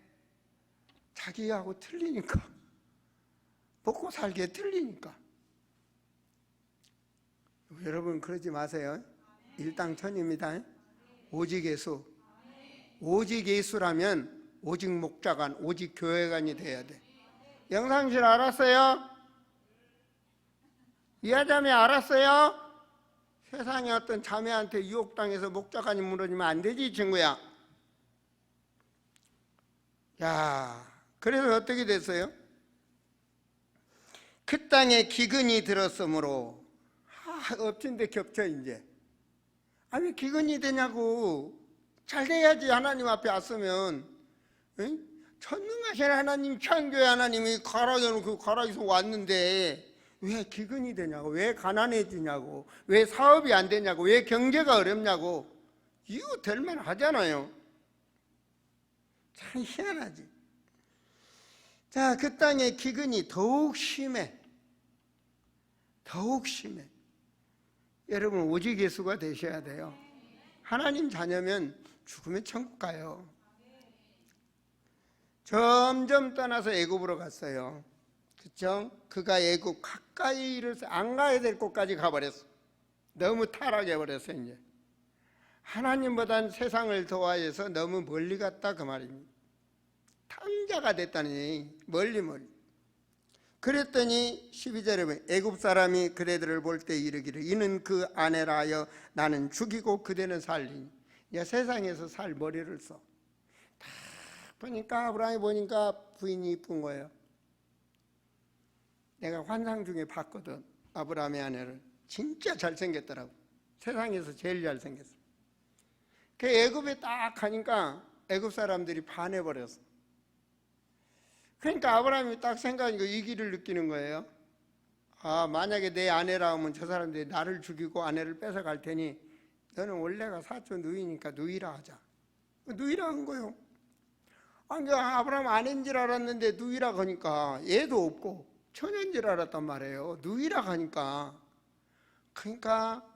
자기하고 틀리니까. 먹고 살기에 틀리니까. 여러분 그러지 마세요. 일당천입니다. 오직 예수. 오직 예수라면 오직 목자관, 오직 교회관이 돼야 돼. 영상실 알았어요? 이하자매 알았어요? 세상에 어떤 자매한테 유혹당해서 목자관이 무너지면 안 되지, 친구야. 야, 그래서 어떻게 됐어요? 그 땅에 기근이 들었으므로 엎친 데 겹쳐 이제. 왜 기근이 되냐고. 잘 돼야지. 하나님 앞에 왔으면. 응? 전능하신 하나님, 창조의 하나님이 가락에서 가락에서 왔는데 왜 기근이 되냐고, 왜 가난해지냐고, 왜 사업이 안 되냐고, 왜 경제가 어렵냐고. 이거 될만 하잖아요. 참 희한하지. 자, 그 땅의 기근이 더욱 심해. 더욱 심해. 여러분 오직 예수가 되셔야 돼요. 하나님 자녀면 죽으면 천국 가요. 점점 떠나서 애굽으로 갔어요. 그쵸? 그가 애굽 가까이 이르서 안 가야 될 곳까지 가버렸어. 너무 타락해버렸어. 이제 하나님보단 세상을 좋아해서 너무 멀리 갔다 그 말입니다. 탕자가 됐다니. 멀리. 그랬더니 12절에 보면 애굽 사람이 그대들을 볼 때 이르기를 이는 그 아내라 하여 나는 죽이고 그대는 살리니. 야, 세상에서 살 머리를 써. 딱 보니까 아브라함이 보니까 부인이 이쁜 거예요. 내가 환상 중에 봤거든. 아브라함의 아내를. 진짜 잘생겼더라고. 세상에서 제일 잘생겼어. 그 애굽에 딱 가니까 애굽 사람들이 반해버렸어. 그러니까 아브라함이 딱 생각하니까 위기를 느끼는 거예요. 만약에 내 아내라 하면 저 사람들이 나를 죽이고 아내를 뺏어갈 테니 너는 원래가 사촌 누이니까 누이라 하자. 누이라 한 거예요. 아브라함 아내인 줄 알았는데 누이라 하니까 애도 없고 처녀인 줄 알았단 말이에요. 누이라 하니까. 그러니까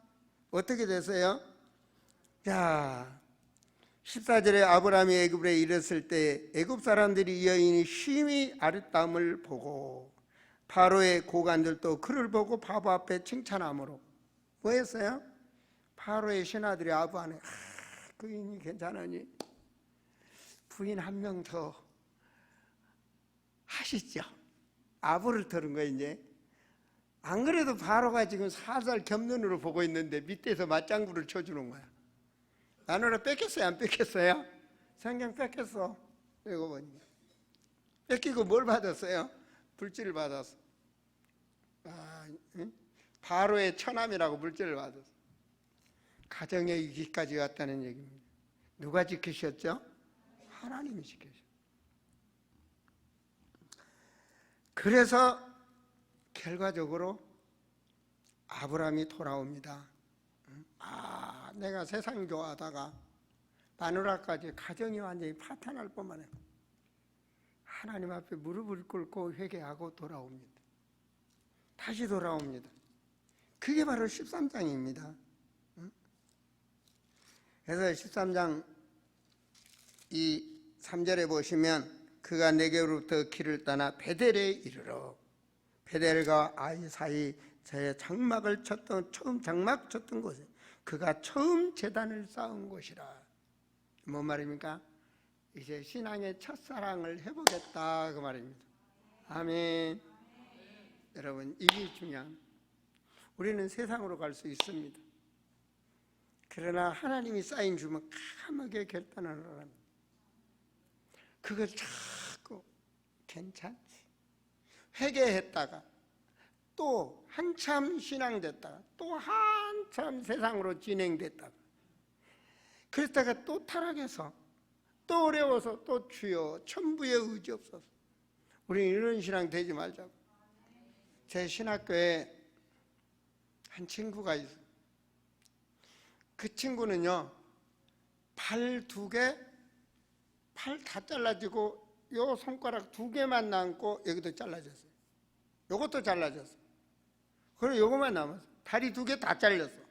어떻게 됐어요? 자, 14절에 아브라함이 애굽에 이르렀을 때 애굽 사람들이 이 여인이 심히 아름다움을 보고 바로의 고관들도 그를 보고 바보 앞에 칭찬함으로 뭐 했어요? 바로의 신하들이 아부한테 그 인이 괜찮으니 부인 한 명 더 하시죠. 아부를 들은 거예요. 이제 안 그래도 바로가 지금 살살 겹눈으로 보고 있는데 밑에서 맞장구를 쳐주는 거야. 마누라 뺏겼어요? 안 뺏겼어요? 성경 뺏겼어. 이거 보니까 뺏기고 뭘 받았어요? 불질을 받았어. 바로의 처남이라고 불질을 받았어. 가정의 위기까지 왔다는 얘기입니다. 누가 지키셨죠? 하나님이 지키셨어요. 그래서 결과적으로 아브라함이 돌아옵니다. 내가 세상 좋아하다가 마누라까지 가정이 완전히 파탄할 뻔만 해. 하나님 앞에 무릎을 꿇고 회개하고 돌아옵니다. 다시 돌아옵니다. 그게 바로 13장입니다. 그래서 13장 이 3절에 보시면 그가 네게로부터 길을 떠나 베델에 이르러 베델과 아이 사이 저의 장막을 쳤던 처음 장막 쳤던 곳에 그가 처음 제단을 쌓은 곳이라. 뭔 말입니까? 이제 신앙의 첫사랑을 해보겠다 그 말입니다. 아멘. 여러분 이게 중요한. 우리는 세상으로 갈 수 있습니다. 그러나 하나님이 쌓인 주면 감하게 결단을 하랍니다. 그걸 자꾸 괜찮지. 회개했다가 또 한참 신앙됐다가 또 한참 세상으로 진행됐다가 그랬다가 또 타락해서 또 어려워서 또 주여 천부의 의지 없어서 우리는 이런 신앙 되지 말자고. 제 신학교에 한 친구가 있어요. 그 친구는요 팔 두 개, 팔 다 잘라지고 요 손가락 두 개만 남고 여기도 잘라졌어요. 요것도 잘라졌어요. 그리고 요것만 남았어요. 다리 두 개 다 잘렸어.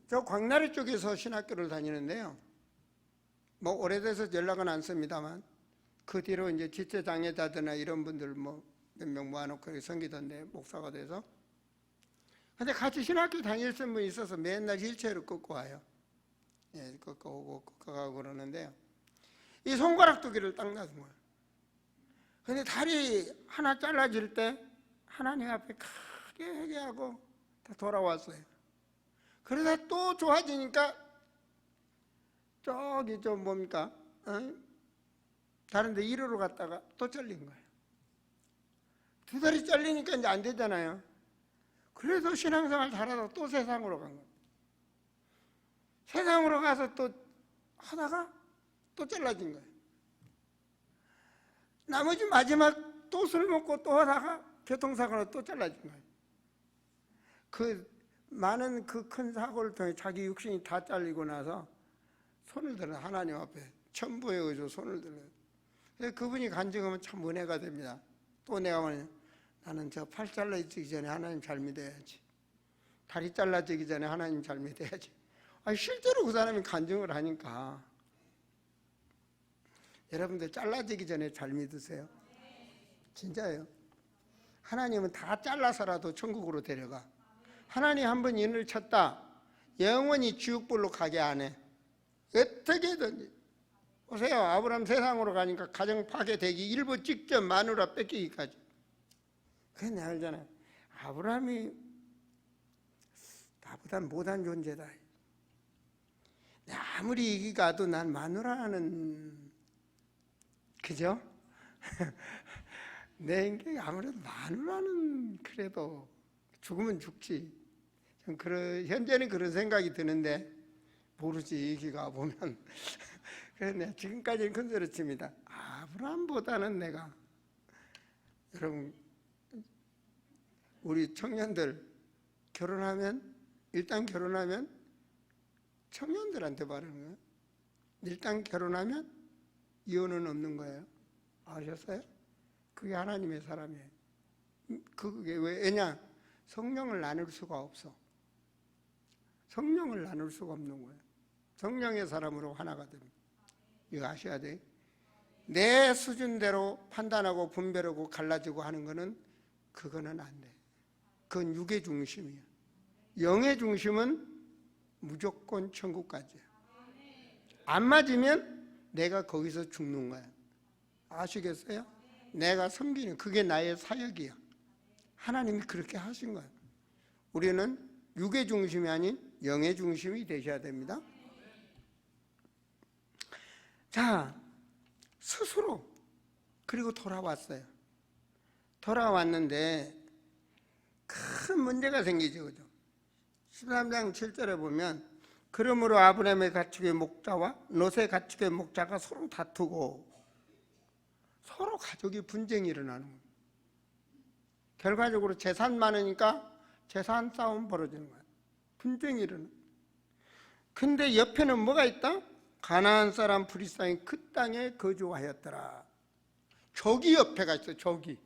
저 광나리 쪽에서 신학교를 다니는데요. 뭐 오래돼서 연락은 안 씁니다만 그 뒤로 이제 지체장애자들이나 이런 분들 뭐 몇 명 모아놓고 섬기던데 목사가 돼서. 근데 같이 신학교 다녔던 분이 있어서 맨날 휠체어를 꺾고 와요. 예, 꺾고 오고 꺾고 가고 그러는데요. 이 손가락 두 개를 딱 놔둔 거예요. 근데 다리 하나 잘라질 때 하나님 앞에 크게 회개하고 다 돌아왔어요. 그러다 또 좋아지니까 저기 좀 뭡니까? 다른 데 이르러 갔다가 또 잘린 거예요. 두 다리 잘리니까 이제 안 되잖아요. 그래서 신앙생활 잘하다가 또 세상으로 간 거예요. 세상으로 가서 또 하다가 또 잘라진 거예요. 나머지 마지막 또 술 먹고 또 하다가 교통사고로 또 잘라진 거예요. 그 많은 그 큰 사고를 통해 자기 육신이 다 잘리고 나서 손을 들어 하나님 앞에 천부의 의조 손을 들어요. 그분이 간증하면 참 은혜가 됩니다. 또 내가 말이야, 나는 저 팔 잘라지기 전에 하나님 잘 믿어야지. 다리 잘라지기 전에 하나님 잘 믿어야지. 실제로 그 사람이 간증을 하니까 여러분들 잘라지기 전에 잘 믿으세요. 진짜예요. 하나님은 다 잘라서라도 천국으로 데려가. 하나님 한 번 인을 쳤다 영원히 지옥불로 가게 안 해. 어떻게든지. 보세요. 아브라함 세상으로 가니까 가정 파괴되기 일부 직전 마누라 뺏기기까지. 그게 내가 알잖아요. 아브라함이 나보다 못한 존재다. 아무리 이기 가도 난 마누라는 그죠? 내 인격이 아무래도 마누라는 그래도 죽으면 죽지. 현재는 그런 생각이 드는데 모르지 이기가 보면. 그래서 내가 지금까지는 큰 소리 칩니다. 아브라함보다는 내가 여러분 우리 청년들 일단 결혼하면 청년들한테 바르는 거예요. 일단 결혼하면 이혼은 없는 거예요. 아셨어요? 그게 하나님의 사람이에요. 그게 왜냐? 성령을 나눌 수가 없어. 성령을 나눌 수가 없는 거예요. 성령의 사람으로 하나가 됩니다. 이거 아셔야 돼요. 내 수준대로 판단하고 분별하고 갈라지고 하는 거는 그거는 안 돼. 그건 육의 중심이야. 영의 중심은 무조건 천국까지야. 안 맞으면 내가 거기서 죽는 거야. 아시겠어요? 내가 섬기는 그게 나의 사역이야. 하나님이 그렇게 하신 거야. 우리는 육의 중심이 아닌 영의 중심이 되셔야 됩니다. 자, 스스로 그리고 돌아왔어요. 돌아왔는데 큰 문제가 생기죠. 그죠? 13장 7절에 보면 그러므로 아브라함의 가축의 목자와 롯의 가축의 목자가 서로 다투고 서로 가족이 분쟁이 일어나는 거예요. 결과적으로 재산 많으니까 재산 싸움 벌어지는 거예요. 분쟁이 일어나. 근데 옆에는 뭐가 있다? 가나안 사람 브리스당이 그 땅에 거주하였더라. 적이 옆에가 있어. 적이.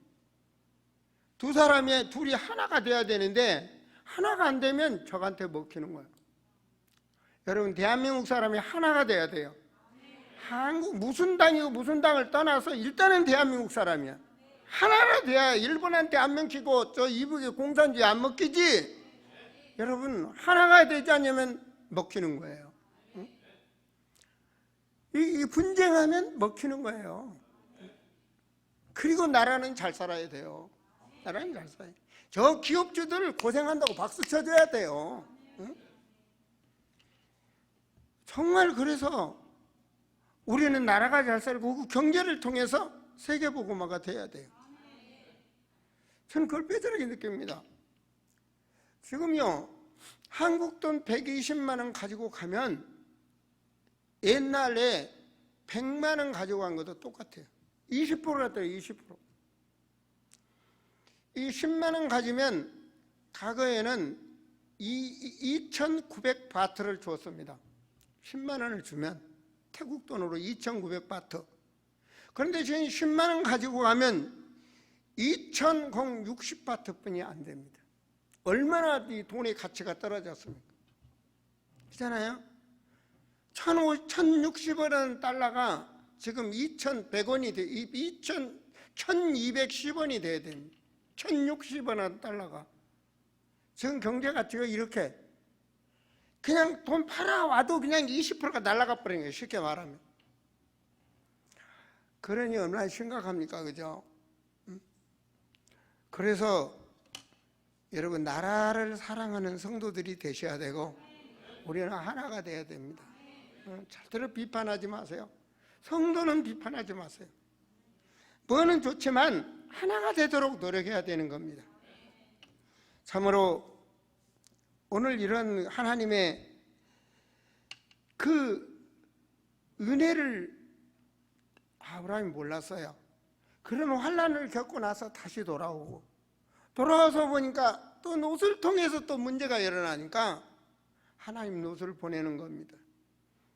두 사람이 둘이 하나가 돼야 되는데 하나가 안 되면 적한테 먹히는 거예요. 여러분, 대한민국 사람이 하나가 돼야 돼요. 한국 무슨 당이고 무슨 당을 떠나서 일단은 대한민국 사람이야. 하나가 돼야 일본한테 안 먹히고 저 이북의 공산주의 안 먹히지. 여러분, 하나가 되지 않으면 먹히는 거예요. 이 분쟁하면 먹히는 거예요. 그리고 나라는 잘 살아야 돼요. 나라는 잘 살아야 돼요. 저 기업주들 고생한다고 박수 쳐줘야 돼요. 정말 그래서 우리는 나라가 잘 살고 그 경제를 통해서 세계보고마가 돼야 돼요. 저는 그걸 뼈저리게 느낍니다. 지금요, 한국 돈 120만 원 가지고 가면 옛날에 100만 원 가지고 간 것도 똑같아요. 20%였대요. 20%. 이 10만 원 가지면 과거에는 2,900바트를 주었습니다. 10만 원을 주면 태국 돈으로 2,900바트. 그런데 지금 10만 원 가지고 가면 2,060바트뿐이 안 됩니다. 얼마나 이 돈의 가치가 떨어졌습니까? 그렇잖아요? 1,060원 달러가 지금 2,100원이 돼, 1,210원이 돼야 됩니다. 1,060원 달러가. 지금 경제 가치가 이렇게 그냥 돈 팔아와도 그냥 20%가 날아가 버린 거예요. 쉽게 말하면. 그러니 얼마나 심각합니까? 그죠? 그래서 여러분, 나라를 사랑하는 성도들이 되셔야 되고 우리는 하나가 돼야 됩니다. 절대로 비판하지 마세요. 성도는 비판하지 마세요. 뭐는 좋지만 하나가 되도록 노력해야 되는 겁니다. 참으로 오늘 이런 하나님의 그 은혜를 아브라함이 몰랐어요. 그러면 환난을 겪고 나서 다시 돌아와서 보니까 또 롯을 통해서 또 문제가 일어나니까 하나님 롯을 보내는 겁니다.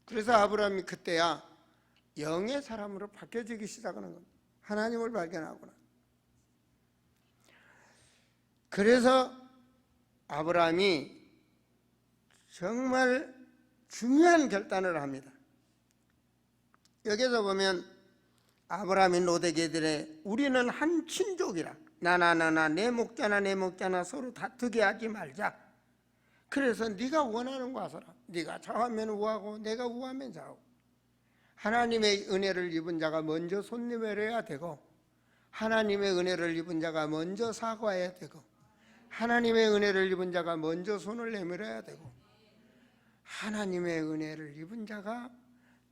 그래서 아브라함이 그때야 영의 사람으로 바뀌어지기 시작하는 겁니다. 하나님을 발견하구나. 그래서 아브라함이 정말 중요한 결단을 합니다. 여기서 보면 아브라함이 롯에게 이르되 우리는 한 친족이라 나나 내 목자나 서로 다투게 하지 말자. 그래서 네가 원하는 거 하소라. 네가 좌하면 우하고 내가 우하면 좌하고. 하나님의 은혜를 입은 자가 먼저 손 내밀어야 되고 하나님의 은혜를 입은 자가 먼저 사과해야 되고 하나님의 은혜를 입은 자가 먼저 손을 내밀어야 되고 하나님의 은혜를 입은 자가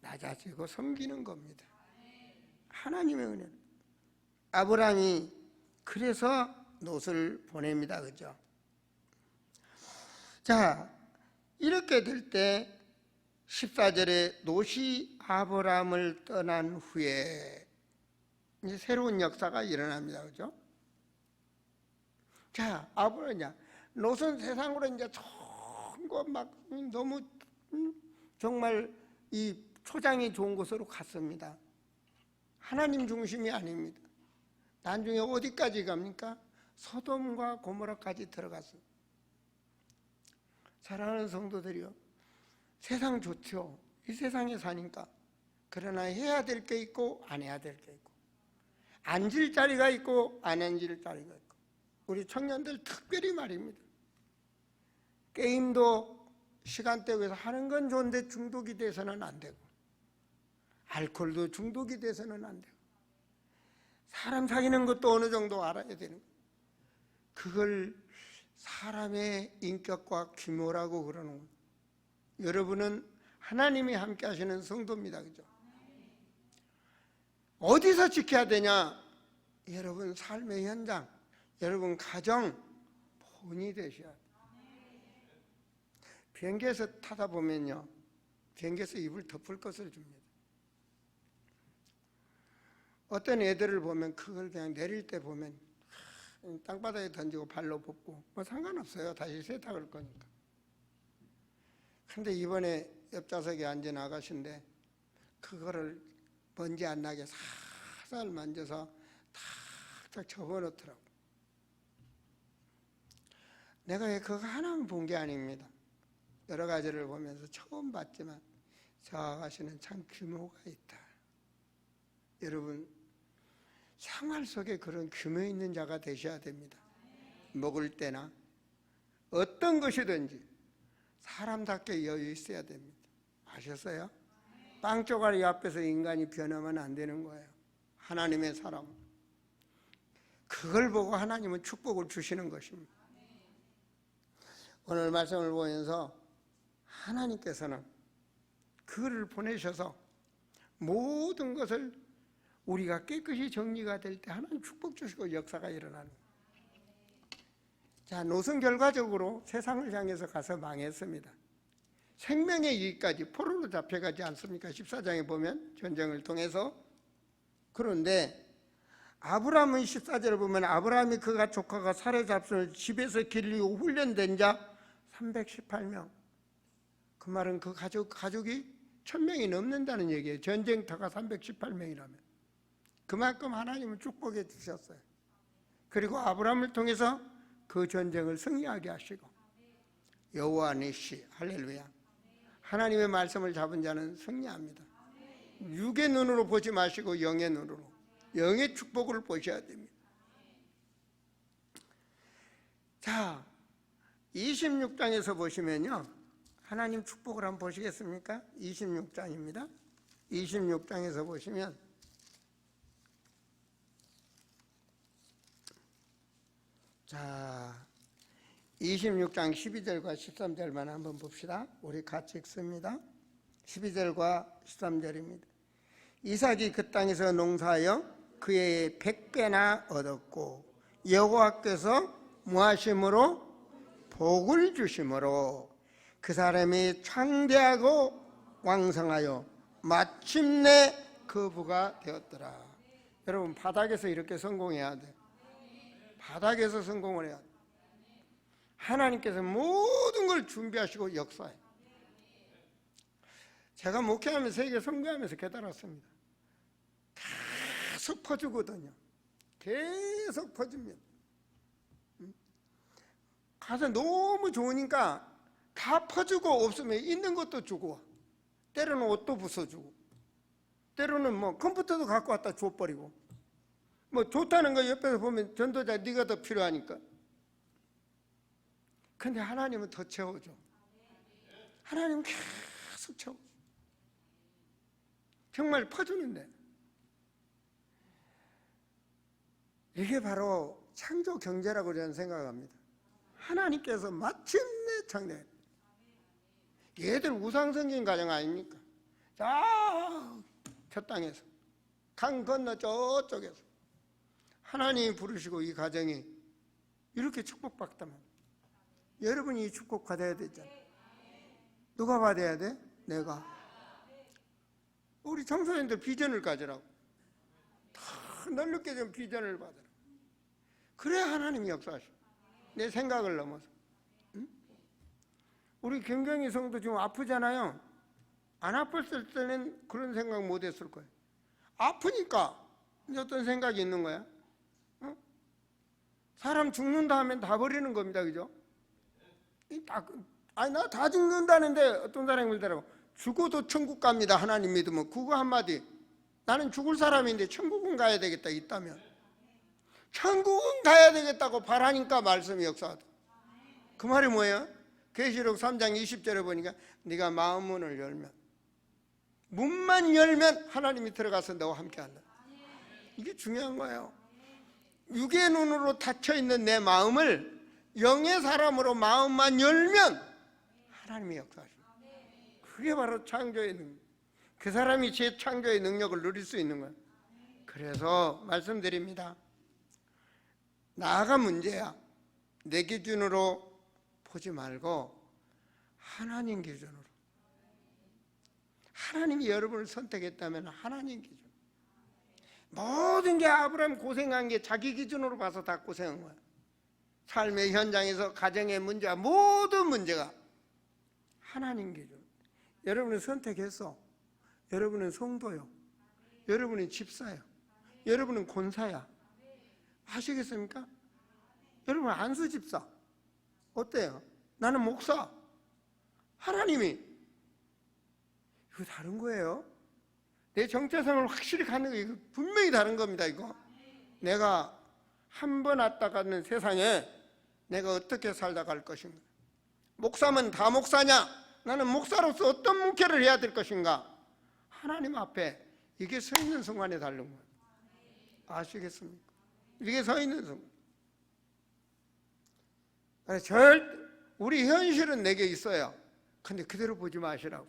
낮아지고 섬기는 겁니다. 하나님의 은혜. 아브라함이 그래서 롯을 보냅니다. 그죠? 자, 이렇게 될 때 14절에 롯이 아브라함을 떠난 후에 이제 새로운 역사가 일어납니다. 그죠? 자, 아브라함, 롯은 세상으로 이제 좋은 막 너무 정말 이 초장이 좋은 곳으로 갔습니다. 하나님 중심이 아닙니다. 나중에 어디까지 갑니까? 소돔과 고모라까지 들어갔어요. 사랑하는 성도들이요, 세상 좋죠. 이 세상에 사니까. 그러나 해야 될 게 있고 안 해야 될 게 있고, 앉을 자리가 있고 안 앉을 자리가 있고. 우리 청년들 특별히 말입니다. 게임도 시간대에서 하는 건 좋은데 중독이 돼서는 안 되고, 알코올도 중독이 돼서는 안 되고, 사람 사귀는 것도 어느 정도 알아야 되는 거예요. 그걸 사람의 인격과 규모라고 그러는 거예요. 여러분은 하나님이 함께 하시는 성도입니다. 그죠? 어디서 지켜야 되냐? 여러분 삶의 현장, 여러분 가정 본이 되셔야 돼요. 비행기에서 타다 보면요, 비행기에서 이불 덮을 것을 줍니다. 어떤 애들을 보면 그걸 그냥 내릴 때 보면 땅바닥에 던지고 발로 볶고 뭐 상관없어요. 다시 세탁할 거니까. 근데 이번에 옆좌석에 앉은 아가씨인데 그거를 먼지 안 나게 살살 만져서 탁탁 접어놓더라고. 내가 그거 하나만 본 게 아닙니다. 여러 가지를 보면서 처음 봤지만 저 아가씨는 참 규모가 있다. 여러분 생활 속에 그런 규모 있는 자가 되셔야 됩니다. 먹을 때나 어떤 것이든지 사람답게 여유 있어야 됩니다. 아셨어요? 빵 쪼가리 앞에서 인간이 변하면 안 되는 거예요. 하나님의 사람. 그걸 보고 하나님은 축복을 주시는 것입니다. 오늘 말씀을 보면서 하나님께서는 그를 보내셔서 모든 것을 우리가 깨끗이 정리가 될 때 하나님 축복 주시고 역사가 일어나는 거예요. 자, 노선 결과적으로 세상을 향해서 가서 망했습니다. 생명의 이익까지 포로로 잡혀가지 않습니까? 14장에 보면 전쟁을 통해서. 그런데 아브라함은 14절을 보면 아브라함이 그가 조카가 사로잡을 집에서 길리고 훈련된 자 318명. 그 말은 그 가족이 1000명이 넘는다는 얘기예요. 전쟁터가 318명이라면. 그만큼 하나님은 축복해 주셨어요. 그리고 아브라함을 통해서 그 전쟁을 승리하게 하시고, 여호와 니시, 할렐루야. 하나님의 말씀을 잡은 자는 승리합니다. 육의 눈으로 보지 마시고 영의 눈으로, 영의 축복을 보셔야 됩니다. 자, 26장에서 보시면요, 하나님 축복을 한번 보시겠습니까? 26장입니다. 26장에서 보시면 자, 26장 12절과 13절만 한번 봅시다. 우리 같이 읽습니다. 12절과 13절입니다. 이삭이 그 땅에서 농사하여 그의 100배나 얻었고 여호와께서 무하심으로 복을 주심으로 그 사람이 창대하고 왕성하여 마침내 그 부가 되었더라. 여러분 바닥에서 이렇게 성공해야 돼. 바닥에서 성공을 해야 돼. 하나님께서 모든 걸 준비하시고 역사해. 제가 목회하면서 세계 선교하면서 깨달았습니다. 계속 퍼주거든요. 계속 퍼줍니다. 가서 너무 좋으니까 다 퍼주고 없으면 있는 것도 주고, 때로는 옷도 부숴주고, 때로는 뭐 컴퓨터도 갖고 왔다 줘버리고, 뭐 좋다는 거 옆에서 보면 전도자 네가 더 필요하니까. 근데 하나님은 더 채워줘. 하나님은 계속 채워줘. 정말 퍼주는데. 이게 바로 창조 경제라고 저는 생각합니다. 하나님께서 마침내 창조해. 얘들 우상성경 가정 아닙니까? 저 땅에서, 강 건너 저쪽에서 하나님이 부르시고 이 가정이 이렇게 축복받다면 여러분이 이 축복 받아야 되잖아요. 누가 받아야 돼? 내가. 우리 청소년들 비전을 가지라고. 더 넓게 좀 비전을 받으라. 그래야 하나님이 역사하셔. 내 생각을 넘어서. 응? 우리 김경희 성도 지금 아프잖아요. 안 아팠을 때는 그런 생각 못 했을 거예요. 아프니까 이제 어떤 생각이 있는 거야? 응? 사람 죽는다 하면 다 버리는 겁니다. 그죠? 아니 나 다 죽는다는데 어떤 사람이 그러더라고. 죽어도 천국 갑니다 하나님 믿으면. 그거 한마디, 나는 죽을 사람인데 천국은 가야 되겠다 있다면, 천국은 가야 되겠다고 바라니까 말씀이 역사하다. 그 말이 뭐예요? 계시록 3장 20절에 보니까 네가 마음문을 열면, 문만 열면 하나님이 들어가서 너와 함께한다. 이게 중요한 거예요. 육의 눈으로 닫혀있는 내 마음을 영의 사람으로 마음만 열면 하나님이 역사하십니다. 그게 바로 창조의 능력. 그 사람이 재창조의 능력을 누릴 수 있는 거예요. 그래서 말씀드립니다. 나가 문제야. 내 기준으로 보지 말고 하나님 기준으로. 하나님이 여러분을 선택했다면 하나님 기준. 모든 게 아브라함 고생한 게 자기 기준으로 봐서 다 고생한 거야. 삶의 현장에서 가정의 문제와 모든 문제가 하나님 기준. 여러분은 선택했어. 여러분은 성도요. 여러분은 집사요. 여러분은 권사야. 아시겠습니까? 여러분 안수 집사 어때요? 나는 목사. 하나님이, 이거 다른 거예요. 내 정체성을 확실히 갖는 거 이거 분명히 다른 겁니다. 이거 내가 한 번 왔다 가는 세상에 내가 어떻게 살다 갈 것인가. 목사면 다 목사냐? 나는 목사로서 어떤 목회를 해야 될 것인가. 하나님 앞에 이게 서 있는 순간에 다른 거예요. 아시겠습니까? 이게 서 있는 순간. 우리 현실은 내게 있어요. 근데 그대로 보지 마시라고.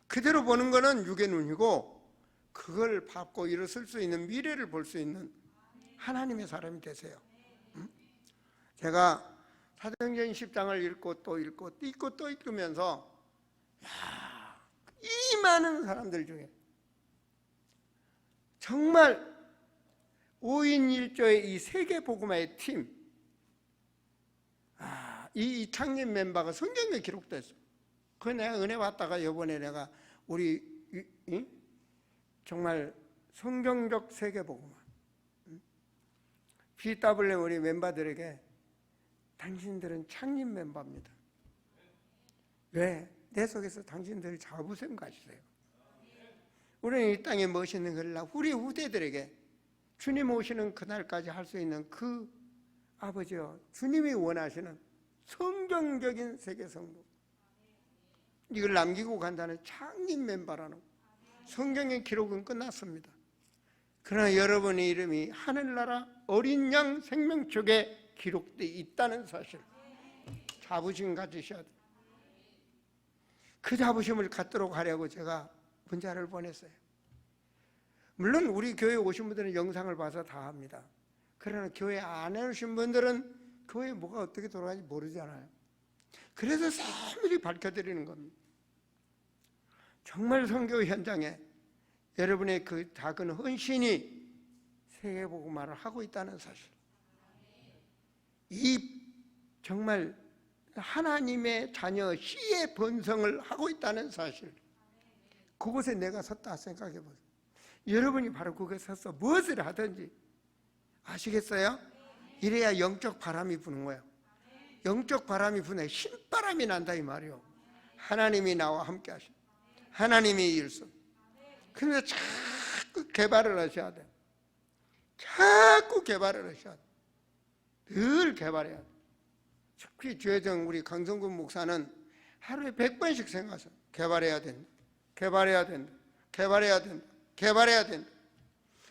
그대로 보는 거는 육의 눈이고, 그걸 받고 일어설 수 있는 미래를 볼 수 있는 하나님의 사람이 되세요. 제가 사도행전 10장을 읽고 또 읽고 또 읽으면서 이 많은 사람들 중에 정말 5인 1조의 이 세계복음화의 팀, 이 창립 멤버가 성경에 기록됐어. 그 내가 은혜 받다가 이번에 내가 우리 정말 성경적 세계복음화 BWM 우리 멤버들에게 당신들은 창립 멤버입니다. 왜? 내 속에서 당신들이 자부심 가지세요. 우리는 이 땅에 멋있는 걸 우리 후대들에게 주님 오시는 그날까지 할 수 있는 그 아버지요, 주님이 원하시는 성경적인 세계 성도, 이걸 남기고 간다는 창립 멤버라는 성경의 기록은 끝났습니다. 그러나 여러분의 이름이 하늘나라 어린 양 생명책에 기록되어 있다는 사실, 자부심 가지셔야 돼요. 그 자부심을 갖도록 하려고 제가 문자를 보냈어요. 물론 우리 교회 오신 분들은 영상을 봐서 다 합니다. 그러나 교회 안 오신 분들은 교회 뭐가 어떻게 돌아가는지 모르잖아요. 그래서 세밀히 밝혀드리는 겁니다. 정말 선교 현장에 여러분의 그 작은 헌신이 세계복음화를 하고 있다는 사실, 이 정말 하나님의 자녀 씨의 번성을 하고 있다는 사실, 그곳에 내가 섰다 생각해 보세요. 여러분이 바로 그곳에 서서 무엇을 하든지, 아시겠어요? 이래야 영적 바람이 부는 거예요. 영적 바람이 부네 신바람이 난다 이 말이요. 하나님이 나와 함께 하신, 하나님이 일선. 그런데 자꾸 개발을 하셔야 돼요. 자꾸 개발을 하셔야 돼요. 늘 개발해야 돼요. 특히 주혜정 우리 강성군 목사는 하루에 100번씩 생각해서 개발해야 된다, 개발해야 된다, 개발해야 된다, 개발해야 된다.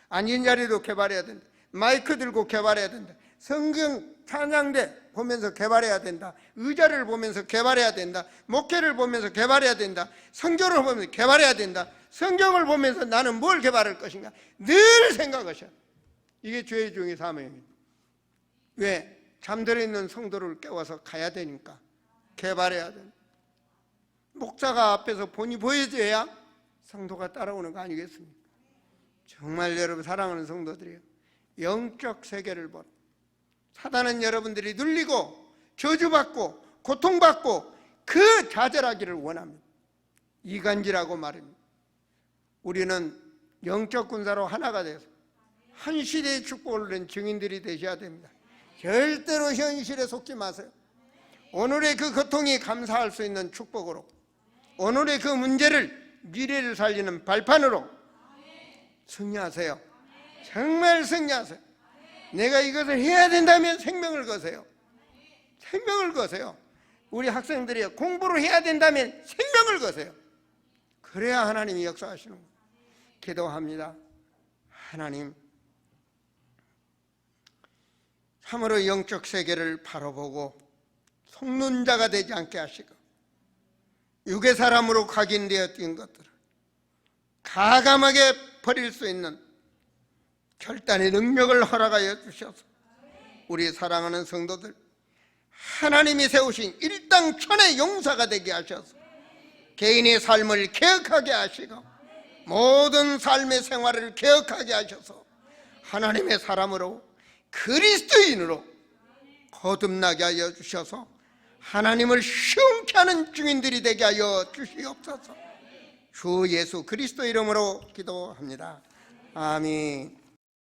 앉은 자리도 개발해야 된다. 마이크 들고 개발해야 된다. 성경 찬양대 보면서 개발해야 된다. 의자를 보면서 개발해야 된다. 목회를 보면서 개발해야 된다. 성경을 보면서 개발해야 된다. 성경을 보면서 나는 뭘 개발할 것인가 늘 생각하셔. 이게 주의 종의 사명입니다. 왜? 잠들어 있는 성도를 깨워서 가야 되니까 개발해야 된다. 목사가 앞에서 본이 보여줘야 성도가 따라오는 거 아니겠습니까? 정말 여러분 사랑하는 성도들이요, 영적 세계를 보라. 사단은 여러분들이 눌리고 저주받고 고통받고 그 좌절하기를 원합니다. 이간질하고 말입니다. 우리는 영적 군사로 하나가 돼서 한 시대의 축복을 누린 증인들이 되셔야 됩니다. 절대로 현실에 속지 마세요. 오늘의 그 고통이 감사할 수 있는 축복으로, 오늘의 그 문제를 미래를 살리는 발판으로 승리하세요. 정말 승리하세요. 내가 이것을 해야 된다면 생명을 거세요. 생명을 거세요. 우리 학생들이 공부를 해야 된다면 생명을 거세요. 그래야 하나님이 역사하시는 거예요. 기도합니다. 하나님, 참으로 영적 세계를 바라보고 속는 자가 되지 않게 하시고 육의 사람으로 각인되었던 것들을 가감하게 버릴 수 있는 결단의 능력을 허락하여 주셔서 우리 사랑하는 성도들, 하나님이 세우신 일당천의 용사가 되게 하셔서 개인의 삶을 개혁하게 하시고 모든 삶의 생활을 개혁하게 하셔서 하나님의 사람으로 그리스도인으로 거듭나게 하여 주셔서 하나님을 시험케 하는 증인들이 되게 하여 주시옵소서. 주 예수 그리스도 이름으로 기도합니다. 아멘.